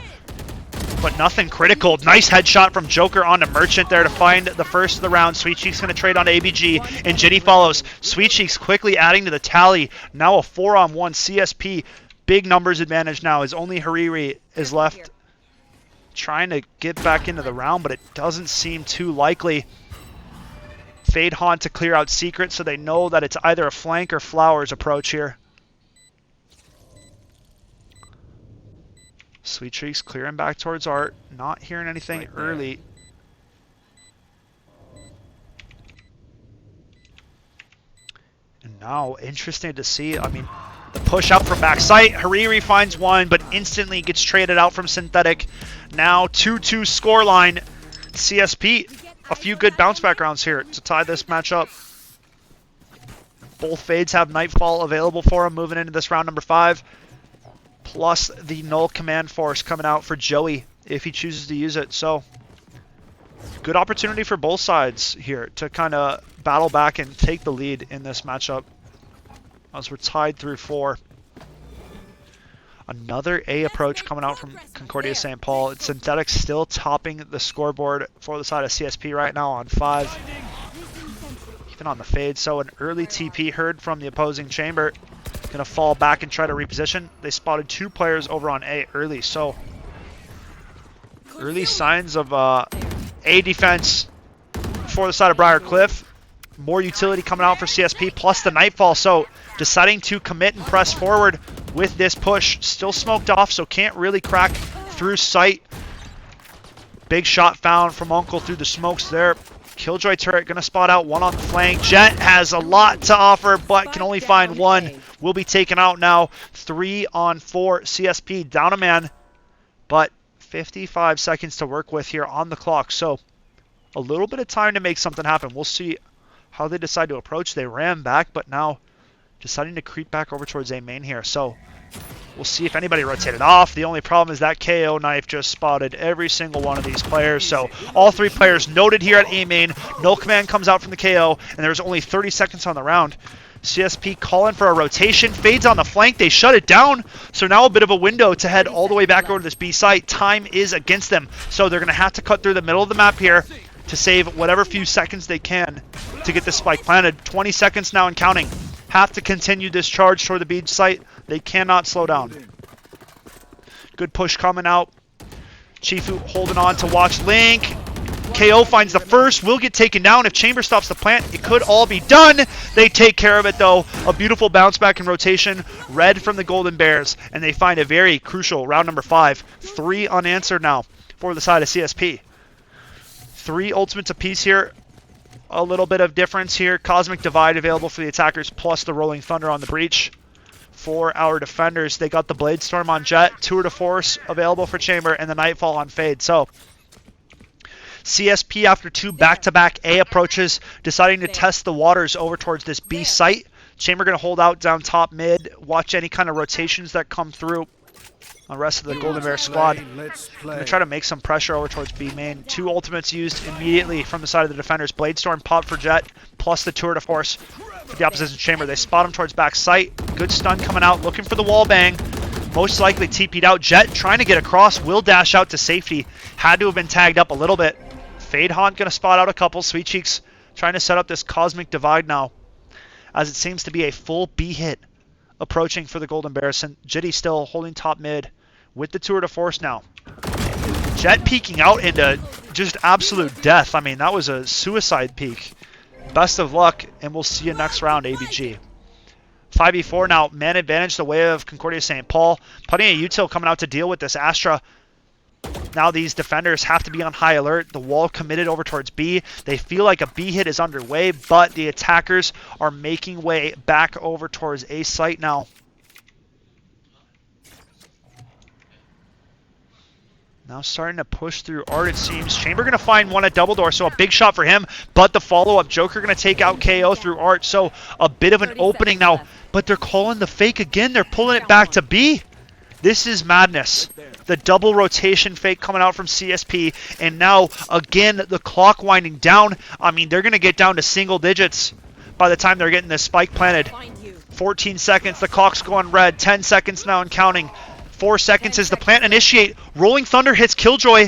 but nothing critical. Nice headshot from Joker onto Merchant there to find the first of the round. Sweet Cheeks going to trade on ABG, and Jitty follows. Sweet Cheeks quickly adding to the tally. Now a 4-on-1 CSP. Big numbers advantage now as only Hariri is left trying to get back into the round, but it doesn't seem too likely. Fade Haunt to clear out Secret, so they know that it's either a flank or Flowers approach here. Sweet Cheeks clearing back towards Art. Not hearing anything right early. And now, interesting to see. I mean, the push out from backside. Hariri finds one, but instantly gets traded out from Synthetic. Now 2-2 scoreline. CSP, a few good bounce back rounds here to tie this matchup. Both fades have Nightfall available for them moving into this round number 5. Plus the Null Command Force coming out for Joey if he chooses to use it. So good opportunity for both sides here to kind of battle back and take the lead in this matchup as we're tied through 4. Another A approach coming out from Concordia St. Paul. It's Synthetic still topping the scoreboard for the side of CSP right now on 5. Even on the fade. So an early TP heard from the opposing chamber. Going to fall back and try to reposition. They spotted 2 players over on A early, so early signs of A defense for the side of Briar Cliff. More utility coming out for CSP, plus the Nightfall, so deciding to commit and press forward with this push. Still smoked off, so can't really crack through sight. Big shot found from Uncle through the smokes there. Killjoy turret going to spot out one on the flank. Jet has a lot to offer, but can only find one. Will be taken out now. 3-on-4 CSP down a man, but 55 seconds to work with here on the clock. So a little bit of time to make something happen. We'll see how they decide to approach. They ran back, but now deciding to creep back over towards A main here. So we'll see if anybody rotated off. The only problem is that KO knife just spotted every single one of these players. So all 3 players noted here at A main. Null Command comes out from the KO, and there's only 30 seconds on the round. CSP calling for a rotation. Fades on the flank. They shut it down. So now a bit of a window to head all the way back over to this B site. Time is against them. So they're going to have to cut through the middle of the map here to save whatever few seconds they can to get this spike planted. 20 seconds now and counting. Have to continue this charge toward the beach site. They cannot slow down. Good push coming out. Chifu holding on to watch Link. KO finds the first. Will get taken down. If Chamber stops the plant, it could all be done. They take care of it, though. A beautiful bounce back in rotation. Red from the Golden Bears. And they find a very crucial round number 5. 3 unanswered now for the side of CSP. 3 ultimates apiece here. A little bit of difference here. Cosmic Divide available for the attackers, plus the Rolling Thunder on the breach. For our defenders, they got the Blade Storm on Jet, Tour de Force available for Chamber, and the Nightfall on Fade. So CSP, after 2 back-to-back A approaches, deciding to test the waters over towards this B site. Chamber going to hold out down top mid, watch any kind of rotations that come through on the rest of the Golden Bear squad. Let's I'm play. going to try to make some pressure over towards B main. 2 ultimates used immediately from the side of the defenders. Bladestorm pop for Jet, plus the Tour de Force for the opposition chamber. They spot him towards back sight. Good stun coming out, looking for the wall bang. Most likely TP'd out. Jet trying to get across, will dash out to safety. Had to have been tagged up a little bit. Fade Haunt going to spot out a couple. Sweet Cheeks trying to set up this cosmic divide now, as it seems to be a full B hit approaching for the Golden Bears. And Jitty still holding top mid with the Tour de Force now. Jet peeking out into just absolute death. I mean, that was a suicide peak. Best of luck, and we'll see you next round, ABG. 5v4 now, man advantage the way of Concordia St. Paul. Plenty of util coming out to deal with this Astra. Now these defenders have to be on high alert. The wall committed over towards B. They feel like a B hit is underway, but the attackers are making way back over towards A site now. Now starting to push through Art, it seems. Chamber going to find one at double door, so a big shot for him. But the follow-up, Joker going to take out KO through Art, so a bit of an opening now. But they're calling the fake again. They're pulling it back to B. This is madness. The double rotation fake coming out from CSP. And now, again, the clock winding down. I mean, they're going to get down to single digits by the time they're getting this spike planted. 14 seconds, the clock's going red. 10 seconds now and counting. 4 seconds as the plant initiate. Rolling Thunder hits Killjoy.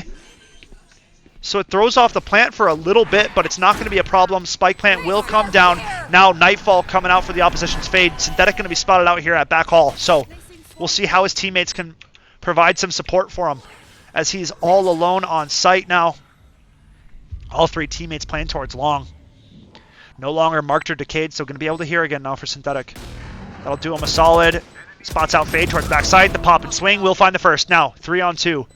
So it throws off the plant for a little bit, but it's not going to be a problem. Spike plant will come down. Now Nightfall coming out for the opposition's fade. Synthetic going to be spotted out here at back hall. So we'll see how his teammates can provide some support for him, as he's all alone on site now. All 3 teammates playing towards long. No longer marked or decayed, so going to be able to hear again now for Synthetic. That'll do him a solid. Spots out fade towards backside. The pop and swing will find the first. Now 3-on-2.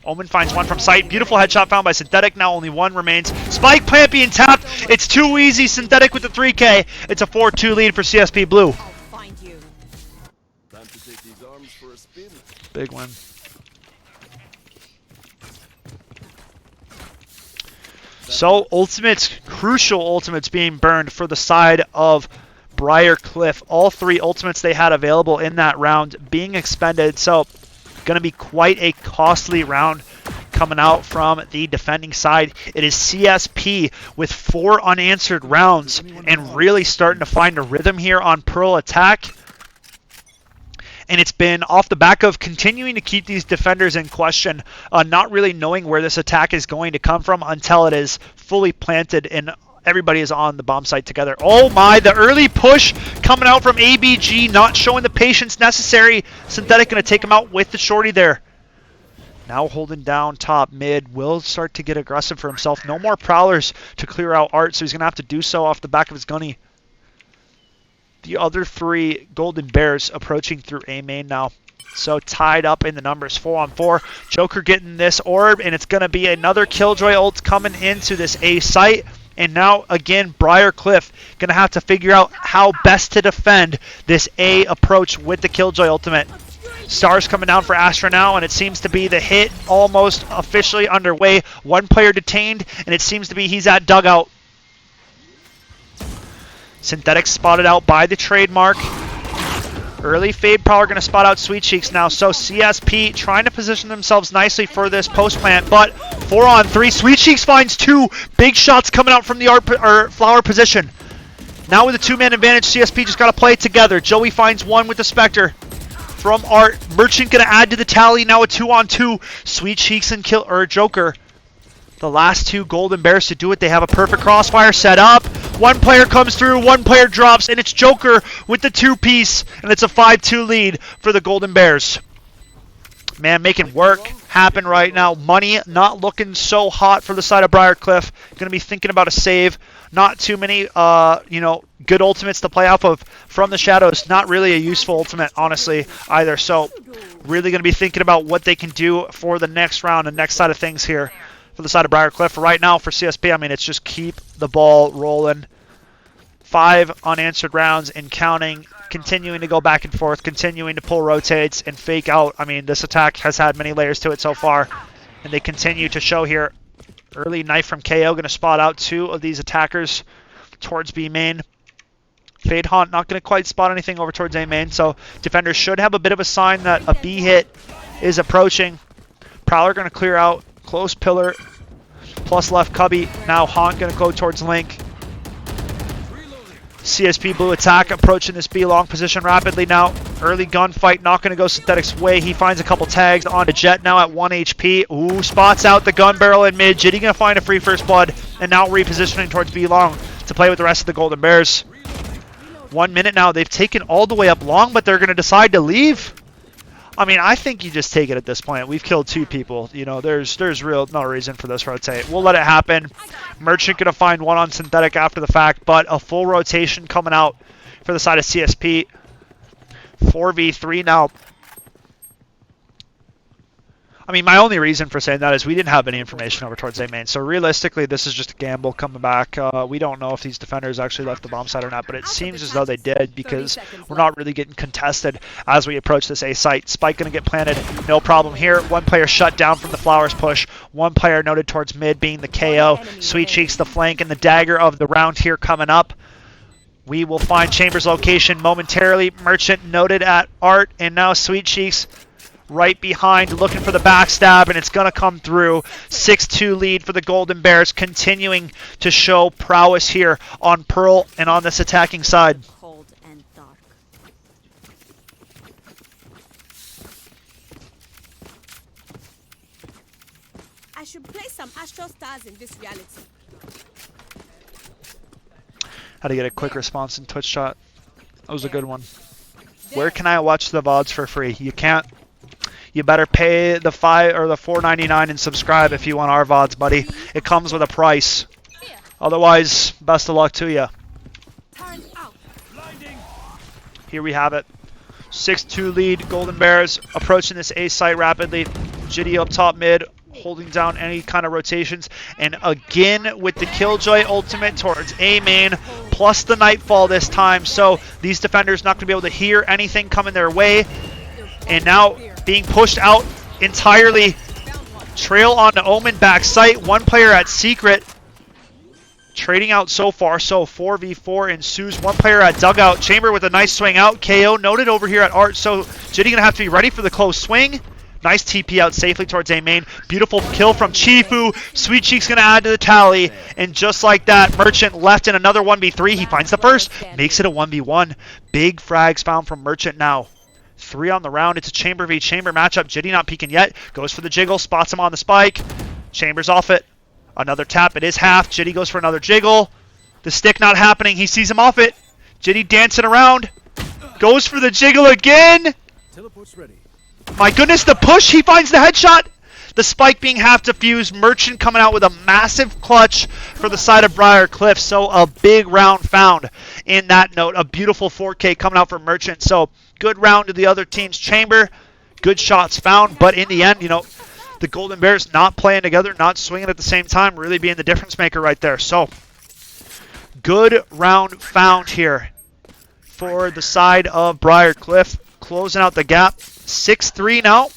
Omen finds one from sight. Beautiful headshot found by Synthetic. Now only one remains. Spike plant being tapped. It's too easy. Synthetic with the 3K. It's a 4-2 lead for CSP Blue. I'll find you. Time to take these arms for a spin. Big win. So ultimates, crucial ultimates being burned for the side of Briar Cliff. All 3 ultimates they had available in that round being expended. So going to be quite a costly round coming out from the defending side. It is CSP with 4 unanswered rounds and really starting to find a rhythm here on Pearl attack. And it's been off the back of continuing to keep these defenders in question, not really knowing where this attack is going to come from until it is fully planted and everybody is on the bomb site together. Oh my, the early push coming out from ABG, not showing the patience necessary. Synthetic going to take him out with the shorty there. Now holding down top mid, will start to get aggressive for himself. No more prowlers to clear out Art, so he's going to have to do so off the back of his gunny. The other 3 Golden Bears approaching through A main now. So tied up in the numbers, 4-on-4. Joker getting this orb, and it's going to be another Killjoy ult coming into this A site. And now, again, Briar Cliff going to have to figure out how best to defend this A approach with the Killjoy ultimate. Stars coming down for Astra now, and it seems to be the hit almost officially underway. 1 player detained, and it seems to be he's at dugout. Synthetic spotted out by the trademark. Early fade power going to spot out Sweet Cheeks now. So CSP trying to position themselves nicely for this post plant, but 4-on-3. Sweet Cheeks finds 2 big shots coming out from the flower position. Now with a 2-man advantage, CSP just got to play it together. Joey finds 1 with the Spectre from Art. Merchant going to add to the tally. Now a 2-on-2. Sweet Cheeks and Joker. The last 2 Golden Bears to do it. They have a perfect crossfire set up. 1 player comes through, 1 player drops, and it's Joker with the 2-piece, and it's a 5-2 lead for the Golden Bears. Man, making work happen right now. Money not looking so hot for the side of Briar Cliff. Going to be thinking about a save. Not too many, good ultimates to play off of from the shadows. Not really a useful ultimate, honestly, either. So, really going to be thinking about what they can do for the next round and next side of things here for the side of Briar Cliff. Right now for CSP, I mean, it's just keep the ball rolling. 5 unanswered rounds and counting, continuing to go back and forth, continuing to pull rotates and fake out. I mean, this attack has had many layers to it so far, and they continue to show here. Early knife from KO, going to spot out 2 of these attackers towards B main. Fade Haunt not going to quite spot anything over towards A main, so defenders should have a bit of a sign that a B hit is approaching. Prowler going to clear out. Close pillar. Plus left cubby. Now Haunt going to go towards Link. CSP blue attack approaching this B long position rapidly now. Early gunfight, not going to go Synthetic's way. He finds a couple tags onto Jet now at 1 HP. Ooh, spots out the gun barrel in mid. Jitty going to find a free first blood and now repositioning towards B long to play with the rest of the Golden Bears. 1 minute now. They've taken all the way up long, but they're going to decide to leave. I mean, I think you just take it at this point. We've killed 2 people. You know, there's real no reason for this rotate. We'll let it happen. Merchant going to find one on Synthetic after the fact, but a full rotation coming out for the side of CSP. 4v3 now. I mean, my only reason for saying that is we didn't have any information over towards A main. So realistically, this is just a gamble coming back. We don't know if these defenders actually left the bomb site or not, but it seems as though they did because we're not really getting contested as we approach this A site. Spike going to get planted, no problem here. One player shut down from the Flowers push. One player noted towards mid being the KO. Sweet Cheeks the flank and the dagger of the round here coming up. We will find Chambers' location momentarily. Merchant noted at Art, and now Sweet Cheeks right behind, looking for the backstab, and it's going to come through. 6-2 lead for the Golden Bears, continuing to show prowess here on Pearl and on this attacking side. Cold and dark. I should play some Astral Stars in this reality. How to get a quick response in Twitch chat. That was a good one. Where can I watch the VODs for free? You can't. You better pay the $5 or the $4.99 and subscribe if you want our VODs, buddy. It comes with a price. Otherwise, best of luck to you. Here we have it. 6-2 lead, Golden Bears approaching this A site rapidly. Jitty up top mid, holding down any kind of rotations. And again with the Killjoy ultimate towards A main, plus the Nightfall this time. So these defenders not going to be able to hear anything coming their way. And now being pushed out entirely. Trail on the Omen back site. One player at Secret. Trading out so far. So 4v4 ensues. One player at Dugout. Chamber with a nice swing out. KO noted over here at Art. So Jitty going to have to be ready for the close swing. Nice TP out safely towards A main. Beautiful kill from Chifu. Sweet Cheek's going to add to the tally. And just like that, Merchant left in another 1v3. He finds the first. Makes it a 1v1. Big frags found from Merchant now. 3 on the round. It's a Chamber v Chamber matchup. Jitty not peeking yet. Goes for the jiggle. Spots him on the spike. Chamber's off it. Another tap. It is half. Jitty goes for another jiggle. The stick not happening. He sees him off it. Jitty dancing around. Goes for the jiggle again. Teleport's ready. My goodness, the push. He finds the headshot. The spike being half defused. Merchant coming out with a massive clutch for the side of Briar Cliff. So a big round found in that note. A beautiful 4K coming out for Merchant. So good round to the other team's Chamber. Good shots found. But in the end, you know, the Golden Bears not playing together, not swinging at the same time, really being the difference maker right there. So good round found here for the side of Briar Cliff. Closing out the gap. 6-3 now.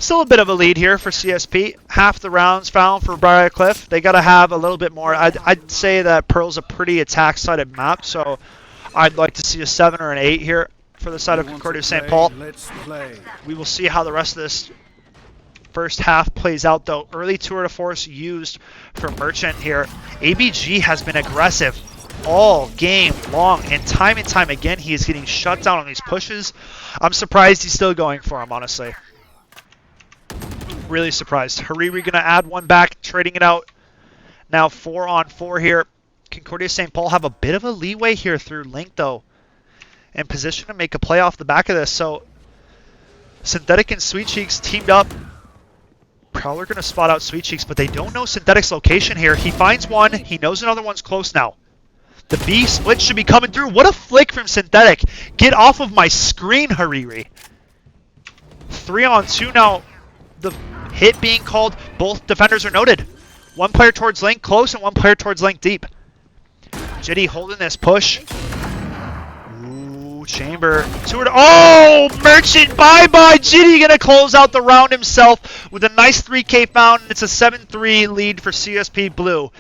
Still a bit of a lead here for CSP. Half the rounds found for Briar Cliff. They got to have a little bit more. I'd say that Pearl's a pretty attack-sided map, so I'd like to see a 7 or an 8 here for the side of Concordia St. Paul. Let's play. We will see how the rest of this first half plays out, though. Early tour de force used for Merchant here. ABG has been aggressive all game long, and time again, he is getting shut down on these pushes. I'm surprised he's still going for him, honestly. Really surprised. Hariri going to add one back, trading it out. Now 4-on-4 here. Concordia St. Paul have a bit of a leeway here through Link, though, in position to make a play off the back of this. So Synthetic and Sweet Cheeks teamed up. Prowler going to spot out Sweet Cheeks, but they don't know Synthetic's location here. He finds one. He knows another one's close now. The B split should be coming through. What a flick from Synthetic. Get off of my screen, Hariri. 3-on-2 now. The hit being called. Both defenders are noted. One player towards Link close and one player towards Link deep. Jitty holding this push. Ooh, Chamber. Oh, Merchant. Bye-bye. Jitty going to close out the round himself with a nice 3K found. It's a 7-3 lead for CSP Blue.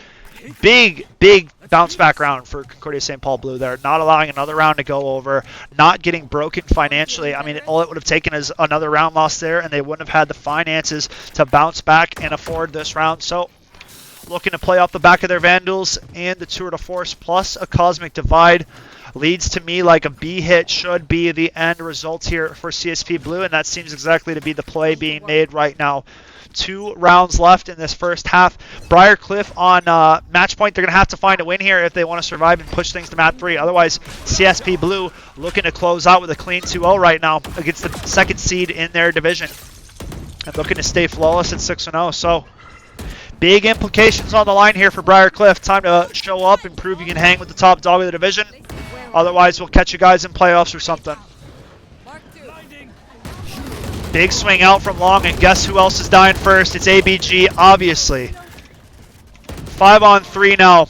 big bounce back round for Concordia St. Paul Blue there. Not allowing another round to go over, not getting broken financially. I mean, all it would have taken is another round loss there, and they wouldn't have had the finances to bounce back and afford this round. So, looking to play off the back of their Vandals and the Tour de Force plus a Cosmic Divide. Leads to me like a B hit should be the end result here for CSP Blue, and that seems exactly to be the play being made right now. 2 rounds left in this first half. Briar Cliff on match point. They're going to have to find a win here if they want to survive and push things to map 3. Otherwise, CSP Blue looking to close out with a clean 2-0 right now against the second seed in their division. And looking to stay flawless at 6-0. So, big implications on the line here for Briar Cliff. Time to show up and prove you can hang with the top dog of the division. Otherwise, we'll catch you guys in playoffs or something. Big swing out from long, and guess who else is dying first? It's ABG, obviously. 5-on-3 now.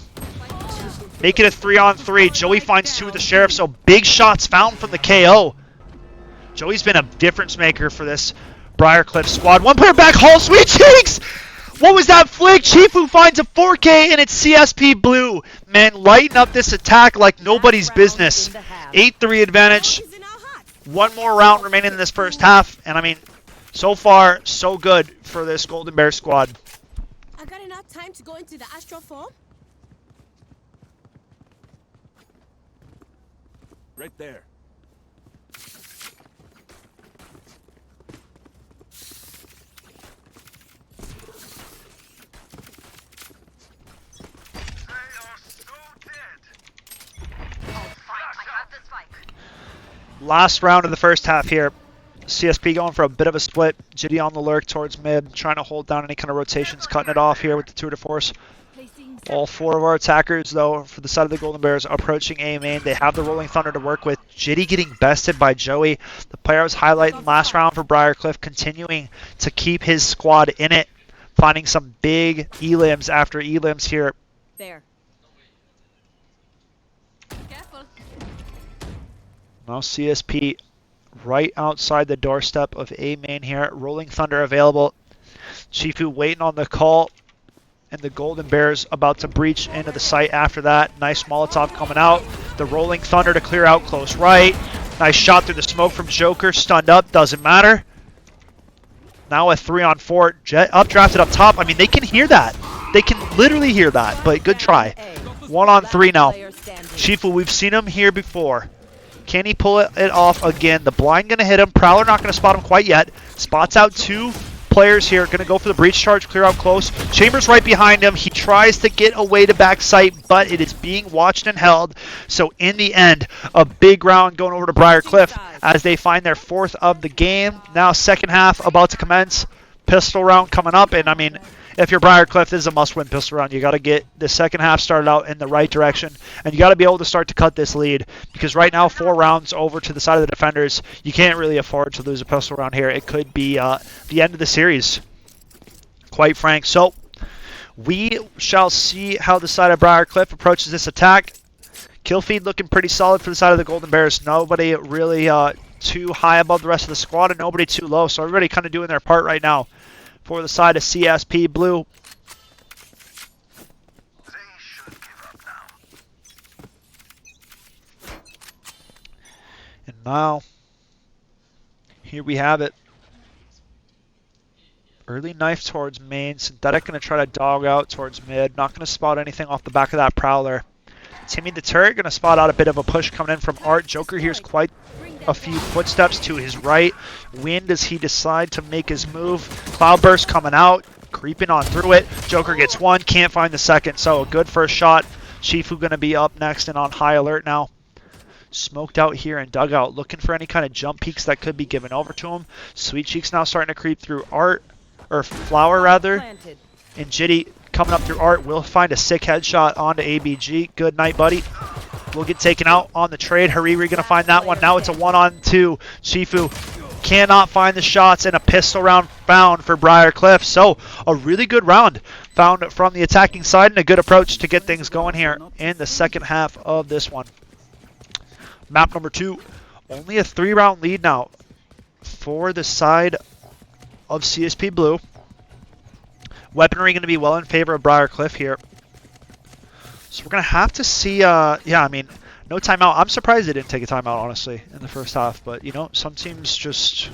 Make it a 3-on-3. Joey finds 2 with the Sheriff, so big shots found from the KO. Joey's been a difference maker for this Briar Cliff squad. 1 player back, Hall, sweet cheeks! What was that flick? Chifu finds a 4K, and it's CSP Blue. Man, lighten up this attack like nobody's business. 8-3 advantage. 1 more round remaining in this first half. And, I mean, so far, so good for this Golden Bear squad. I got enough time to go into the astral form? Right there. Last round of the first half here. CSP going for a bit of a split. Jitty on the lurk towards mid, trying to hold down any kind of rotations, cutting it off here with the Tour de Force. All 4 of our attackers, though, for the side of the Golden Bears, approaching A main. They have the Rolling Thunder to work with. Jitty getting bested by Joey. The player I was highlighting last round for Briar Cliff, continuing to keep his squad in it, finding some big elims after elims here. There. Careful. Now CSP right outside the doorstep of A main here. Rolling Thunder available. Chifu waiting on the call. And the Golden Bears about to breach into the site after that. Nice Molotov coming out. The Rolling Thunder to clear out close right. Nice shot through the smoke from Joker. Stunned up. Doesn't matter. Now a 3-on-4. Jet updrafted up top. I mean, they can hear that. They can literally hear that. But good try. 1-on-3 now. Chifu, we've seen him here before. Can he pull it off again? The blind going to hit him. Prowler not going to spot him quite yet. Spots out 2 players here. Going to go for the breach charge. Clear out close. Chambers right behind him. He tries to get away to back sight, but it is being watched and held. So in the end, a big round going over to Briar Cliff as they find their 4th of the game. Now second half about to commence. Pistol round coming up. And I mean, if you're Briar Cliff, this is a must-win pistol round. You got to get the second half started out in the right direction, and you got to be able to start to cut this lead, because right now 4 rounds over to the side of the defenders. You can't really afford to lose a pistol round here. It could be the end of the series, quite frank. So we shall see how the side of Briar Cliff approaches this attack. Kill feed looking pretty solid for the side of the Golden Bears. Nobody really too high above the rest of the squad, and nobody too low. So everybody kind of doing their part right now. For the side of CSP Blue. They should give up now. And now, here we have it. Early knife towards main. Synthetic going to try to dog out towards mid. Not going to spot anything off the back of that Prowler. Timmy the Turret going to spot out a bit of a push coming in from Art. Joker here's quite a few footsteps to his right. When does he decide to make his move? Cloudburst coming out, creeping on through it. Joker gets 1, can't find the second. So a good first shot. Chifu going to be up next and on high alert now. Smoked out here in dugout, looking for any kind of jump peaks that could be given over to him. Sweet Cheeks now starting to creep through Art, or Flower rather. And Jitty coming up through Art will find a sick headshot onto ABG. Good night, buddy. Will get taken out on the trade. Hariri going to find that one. Now it's a 1-on-2. Chifu cannot find the shots, and a pistol round found for Briar Cliff. So a really good round found from the attacking side, and a good approach to get things going here in the second half of this one. Map number 2. Only a 3-round lead now for the side of CSP Blue. Weaponry going to be well in favor of Briar Cliff here. So we're going to have to see, yeah, I mean, no timeout. I'm surprised they didn't take a timeout, honestly, in the first half. But, you know, some teams just,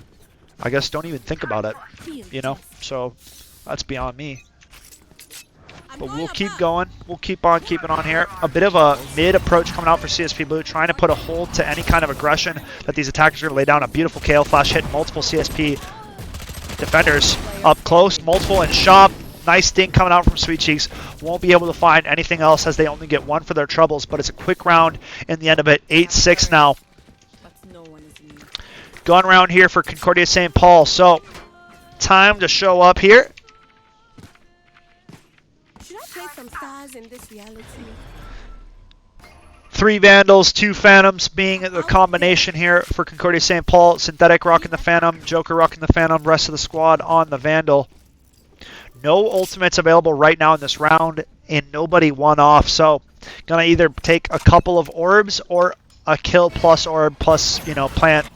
I guess, don't even think about it, Feel you know? this. So that's beyond me. I'm But going we'll keep above. going. We'll keep on keeping on here. A bit of a mid approach coming out for CSP Blue, trying to put a hold to any kind of aggression that these attackers are going to lay down. A beautiful KO flash hit multiple CSP defenders up close, multiple in shop. Nice ding coming out from Sweet Cheeks. Won't be able to find anything else as they only get one for their troubles, but it's a quick round in the end of it. 8-6 now. But no one is immune. Going around here for Concordia St. Paul. So, time to show up here. Should I play some stars in this reality? 3 Vandals, 2 Phantoms being the combination here for Concordia St. Paul. Synthetic rocking the Phantom, Joker rocking the Phantom, rest of the squad on the Vandal. No ultimates available right now in this round, and nobody one off. So, gonna either take a couple of orbs or a kill plus orb plus, you know, plant.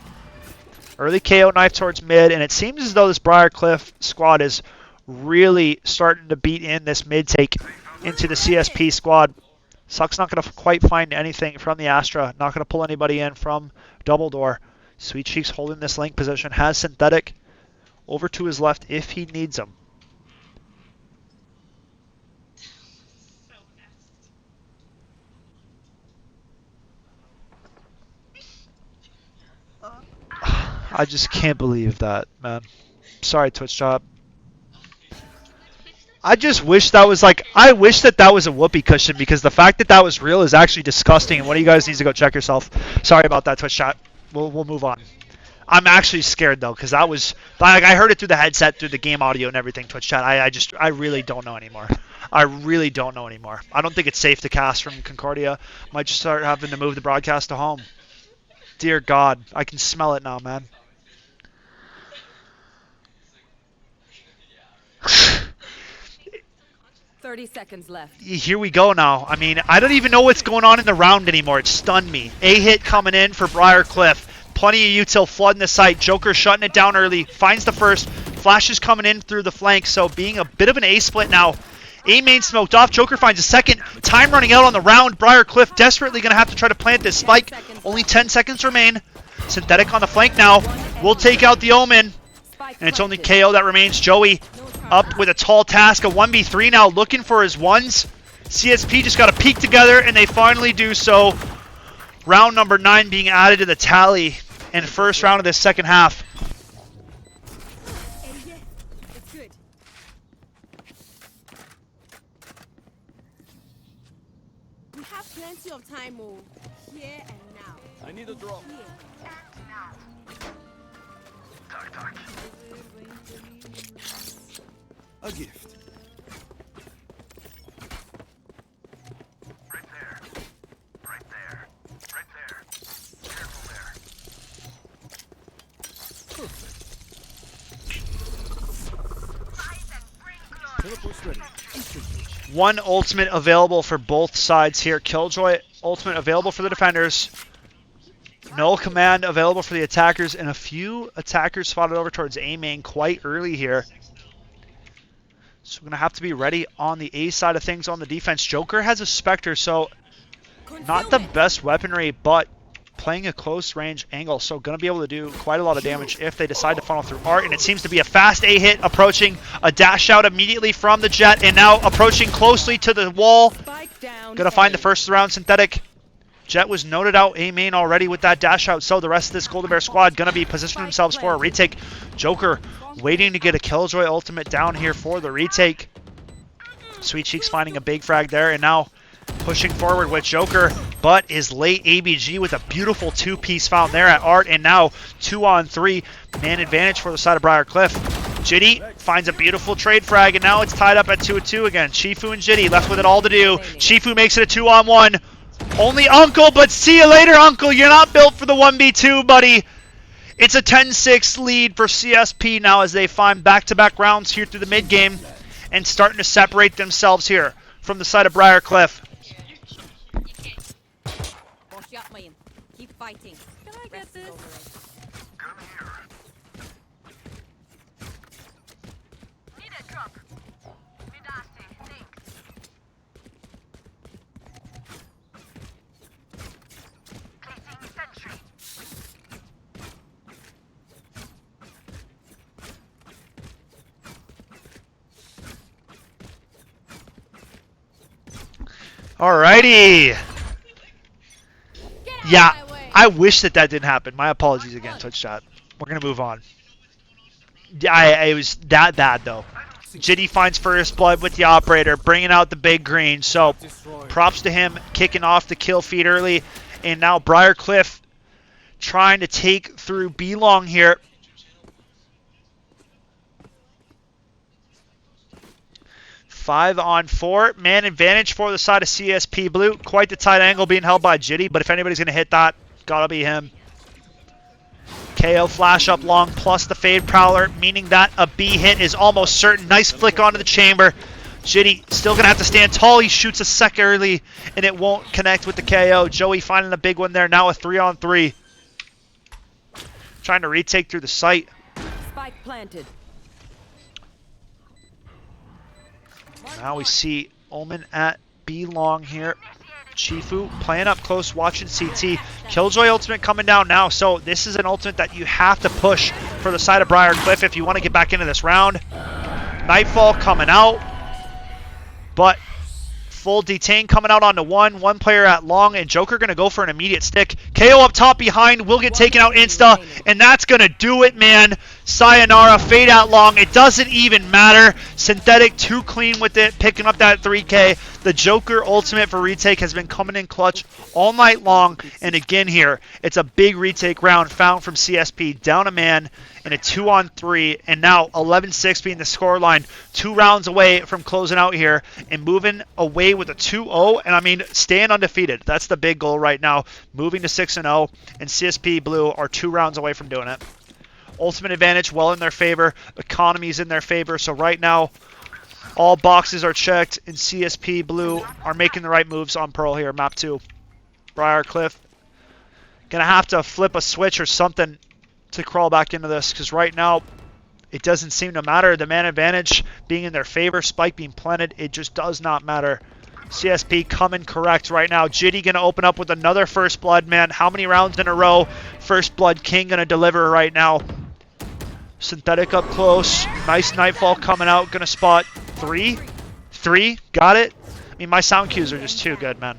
Early KO knife towards mid, and it seems as though this Briar Cliff squad is really starting to beat in this mid take into the CSP squad. Suck's not going to quite find anything from the Astra. Not going to pull anybody in from Double Door. Sweet Cheeks holding this link position. Has Synthetic over to his left if he needs him. I just can't believe that, man. Sorry, Twitch chat. I just wish that was like, I wish that that was a whoopee cushion, because the fact that that was real is actually disgusting, and one of you guys needs to go check yourself. Sorry about that, Twitch chat. We'll move on. I'm actually scared though, because that was, like, I heard it through the headset, through the game audio and everything, Twitch chat. I really don't know anymore. I really don't know anymore. I don't think it's safe to cast from Concordia. Might just start having to move the broadcast to home. Dear God, I can smell it now, man. 30 seconds left. Here we go now. I mean, I don't even know what's going on in the round anymore. It stunned me. A hit coming in for Briar Cliff. Plenty of util flooding the site. Joker shutting it down early. Finds the first. Flashes coming in through the flank. So being a bit of an A split now. A main smoked off. Joker finds a second. Time running out on the round. Briar Cliff desperately going to have to try to plant this spike. Only 10 seconds remain. Synthetic on the flank now. Will take out the Omen. And it's only KO that remains. Joey up with a tall task. A 1v3 now looking for his ones. CSP just got to peek together, and they finally do so. Round number 9 being added to the tally in first round of this second half. It's good. We have plenty of time, oh. Here and now. I need a drop. Here. A gift. Right there. Right there. Right there. Careful there. Teleport's ready. Instantly. One ultimate available for both sides here. Killjoy ultimate available for the defenders. No command available for the attackers, and a few attackers spotted over towards A main quite early here. So we're going to have to be ready on the A side of things on the defense. Joker has a Spectre, so not the best weaponry, but playing a close range angle, so going to be able to do quite a lot of damage if they decide to funnel through Art. And it seems to be a fast A hit approaching, a dash out immediately from the Jet, and now approaching closely to the wall. Going to find the first round Synthetic. Jet was noted out A main already with that dash out, so the rest of this Golden Bear squad going to be positioning themselves for a retake. Joker waiting to get a Killjoy ultimate down here for the retake. Sweet Cheeks finding a big frag there, and now pushing forward with Joker, but is late ABG with a beautiful two-piece found there at Art, and now 2-on-3 man advantage for the side of Briar Cliff. Jitty finds a beautiful trade frag, and now it's tied up at 2-2 again. Chifu and Jitty left with it all to do. Chifu makes it a 2-on-1. Only Uncle, but see you later, Uncle. You're not built for the 1v2, buddy. It's a 10-6 lead for CSP now as they find back-to-back rounds here through the mid-game and starting to separate themselves here from the side of Briar Cliff. Wash up, man. Keep fighting. Can I get this? Come here. Need a drop. Midasti, think. Alrighty. Get out Yeah, of my way. I wish that didn't happen. My apologies again, Twitch chat. We're gonna move on. Yeah, it was that bad though. Jitty finds first blood with the operator, bringing out the big green. So Destroyed. props to him, kicking off the kill feed early. And now Briar Cliff trying to take through B-Long here. 5-on-4. Man advantage for the side of CSP Blue. Quite the tight angle being held by Jitty, but if anybody's going to hit that, gotta be him. KO flash up long plus the Fade Prowler, meaning that a B hit is almost certain. Nice flick onto the chamber. Jitty still going to have to stand tall. He shoots a sec early, and it won't connect with the KO. Joey finding the big one there. Now a 3-on-3. Trying to retake through the site. Spike planted. Now we see Omen at B long here. Chifu playing up close, watching CT. Killjoy ultimate coming down now, so this is an ultimate that you have to push for the side of Briar Cliff if you want to get back into this round. Nightfall coming out, but full detain coming out onto one player at long, and Joker going to go for an immediate stick. KO up top behind, will get taken out insta, and that's going to do it, man. Sayonara, fade out long, it doesn't even matter. Synthetic too clean with it, picking up that 3K. The Joker ultimate for retake has been coming in clutch all night long, and again here, it's a big retake round found from CSP, down a man in a 2-on-3, and now 11-6 being the scoreline, 2 rounds away from closing out here and moving away with a 2-0, and I mean, staying undefeated. That's the big goal right now, moving to 6-0, and CSP Blue are 2 rounds away from doing it. Ultimate advantage well in their favor, economy's in their favor, so right now, all boxes are checked, and CSP Blue are making the right moves on Pearl here, map 2. Briar Cliff, gonna have to flip a switch or something to crawl back into this, because right now, it doesn't seem to matter. The man advantage being in their favor, Spike being planted, it just does not matter. CSP coming correct right now. Jitty gonna open up with another first blood, man. How many rounds in a row? First blood king gonna deliver right now. Synthetic up close. Nice Nightfall coming out. Gonna spot 3. Got it. I mean, my sound cues are just too good, man.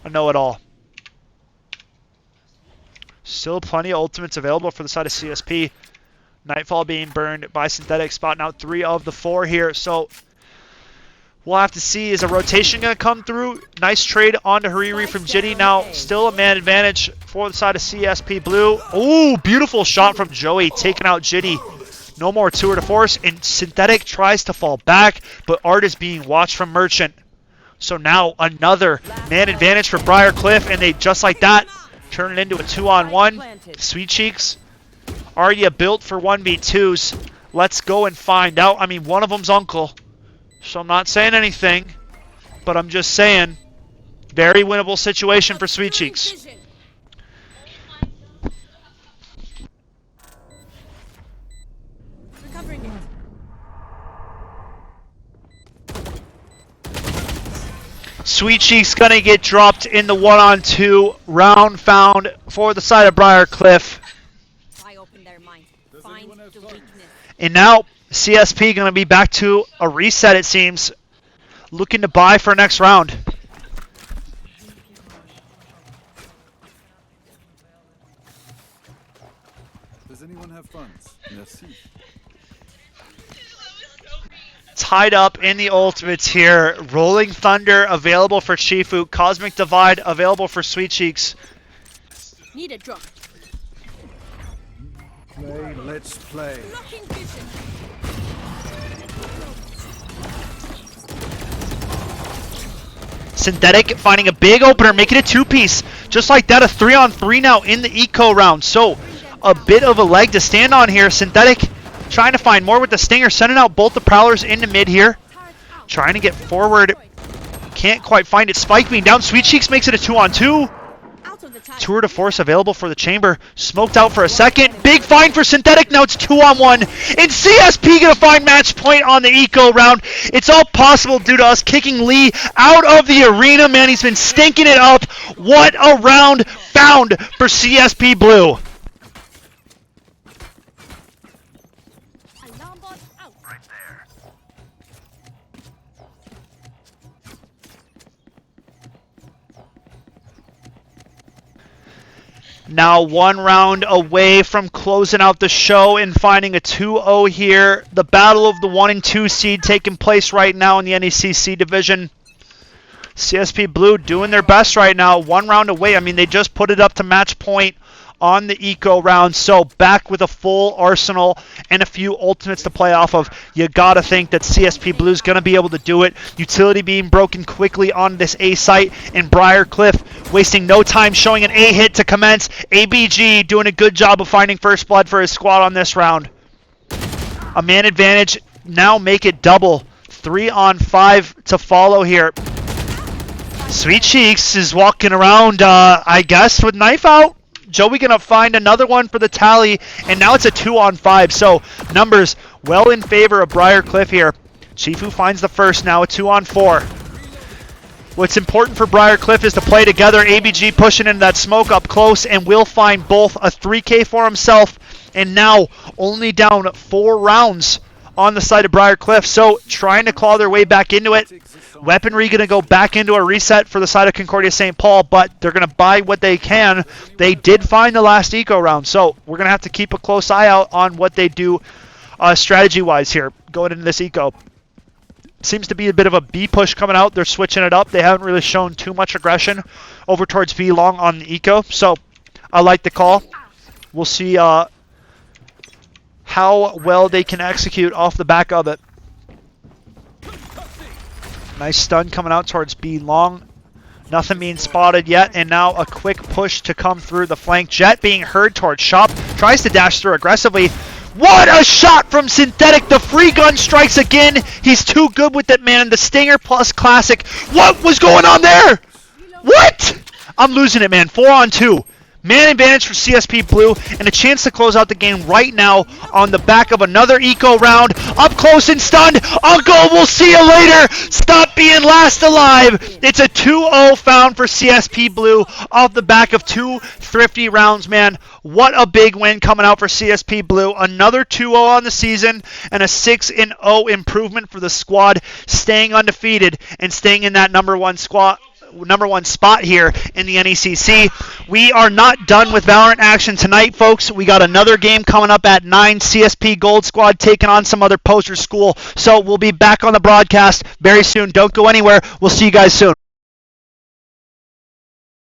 I know it all. Still plenty of ultimates available for the side of CSP. Nightfall being burned by Synthetic, spotting out 3 of the 4 here. So we'll have to see, is a rotation going to come through? Nice trade onto Hariri from Jitty. Now still a man advantage for the side of CSP Blue. Ooh, beautiful shot from Joey, taking out Jitty. No more tour de force, and Synthetic tries to fall back, but Art is being watched from Merchant. So now another man advantage for Briar Cliff, and they, just like that, turn it into a 2-on-1. Sweet Cheeks, are you built for 1v2s? Let's go and find out. I mean, one of them's Uncle, so I'm not saying anything, but I'm just saying, very winnable situation for Sweet Cheeks. Vision. Recovering it. Sweet Cheeks gonna get dropped in the 1-on-2 round found for the side of Briar Cliff. Try open their mind. Find the weakness. And now CSP gonna be back to a reset, it seems. Looking to buy for next round. Does anyone have funds? Merci. Tied up in the ultimates here. Rolling Thunder available for Chifu. Cosmic Divide available for Sweet Cheeks. Need a drop. Play, let's play. Blocking vision. Synthetic finding a big opener, making a 2-piece. Just like that, a 3-on-3 now in the eco round. So a bit of a leg to stand on here. Synthetic trying to find more with the Stinger, sending out both the Prowlers into mid here. Trying to get forward. Can't quite find it. Spike being down. Sweet Cheeks makes it a 2-on-2. Out of the time. Tour de force available for the chamber. Smoked out for a second. Big find for Synthetic. Now it's 2-on-1. And CSP gonna find match point on the eco round. It's all possible due to us kicking Lee out of the arena, man. He's been stinking it up. What a round found for CSP Blue. Alarm bot out. Now 1 round away from closing out the show and finding a 2-0 here. The battle of the 1 and 2 seed taking place right now in the NECC division. CSP Blue doing their best right now. 1 round away. I mean, they just put it up to match point on the eco round, so back with a full arsenal and a few ultimates to play off of. You gotta think that CSP Blue's gonna be able to do it. Utility being broken quickly on this A site, and Briar Cliff wasting no time, showing an A hit to commence. ABG doing a good job of finding first blood for his squad on this round. A man advantage, now make it double. 3 on 5 to follow here. Sweet Cheeks is walking around, I guess, with knife out. Joey gonna find another one for the tally, and now it's a 2 on 5. So numbers well in favor of Briar Cliff here. Chifu finds the first, now a 2 on 4. What's important for Briar Cliff is to play together. ABG pushing into that smoke up close, and will find both a 3K for himself, and now only down 4 rounds on the side of Briar Cliff. So trying to claw their way back into it. Weaponry going to go back into a reset for the side of Concordia St. Paul, but they're going to buy what they can. They did find the last eco round, so we're going to have to keep a close eye out on what they do strategy-wise here going into this eco. Seems to be a bit of a B push coming out. They're switching it up. They haven't really shown too much aggression over towards B long on the eco, so I like the call. We'll see how well they can execute off the back of it. Nice stun coming out towards B long. Nothing being spotted yet, and now a quick push to come through the flank. Jet being heard towards Shop. Tries to dash through aggressively. What a shot from Synthetic! The free gun strikes again. He's too good with it, man. The Stinger plus Classic. What was going on there? What? I'm losing it, man. 4 on 2. Man advantage for CSP Blue, and a chance to close out the game right now on the back of another eco round. Up close and stunned. Uncle, we'll see you later. Stop being last alive. It's a 2-0 found for CSP Blue off the back of 2 thrifty rounds, man. What a big win coming out for CSP Blue. Another 2-0 on the season and a 6-0 improvement for the squad, staying undefeated and staying in that number one spot here in the NECC. We are not done with Valorant action tonight, folks. We got another game coming up at 9. CSP Gold Squad taking on some other poster school. So we'll be back on the broadcast very soon. Don't go anywhere. We'll see you guys soon.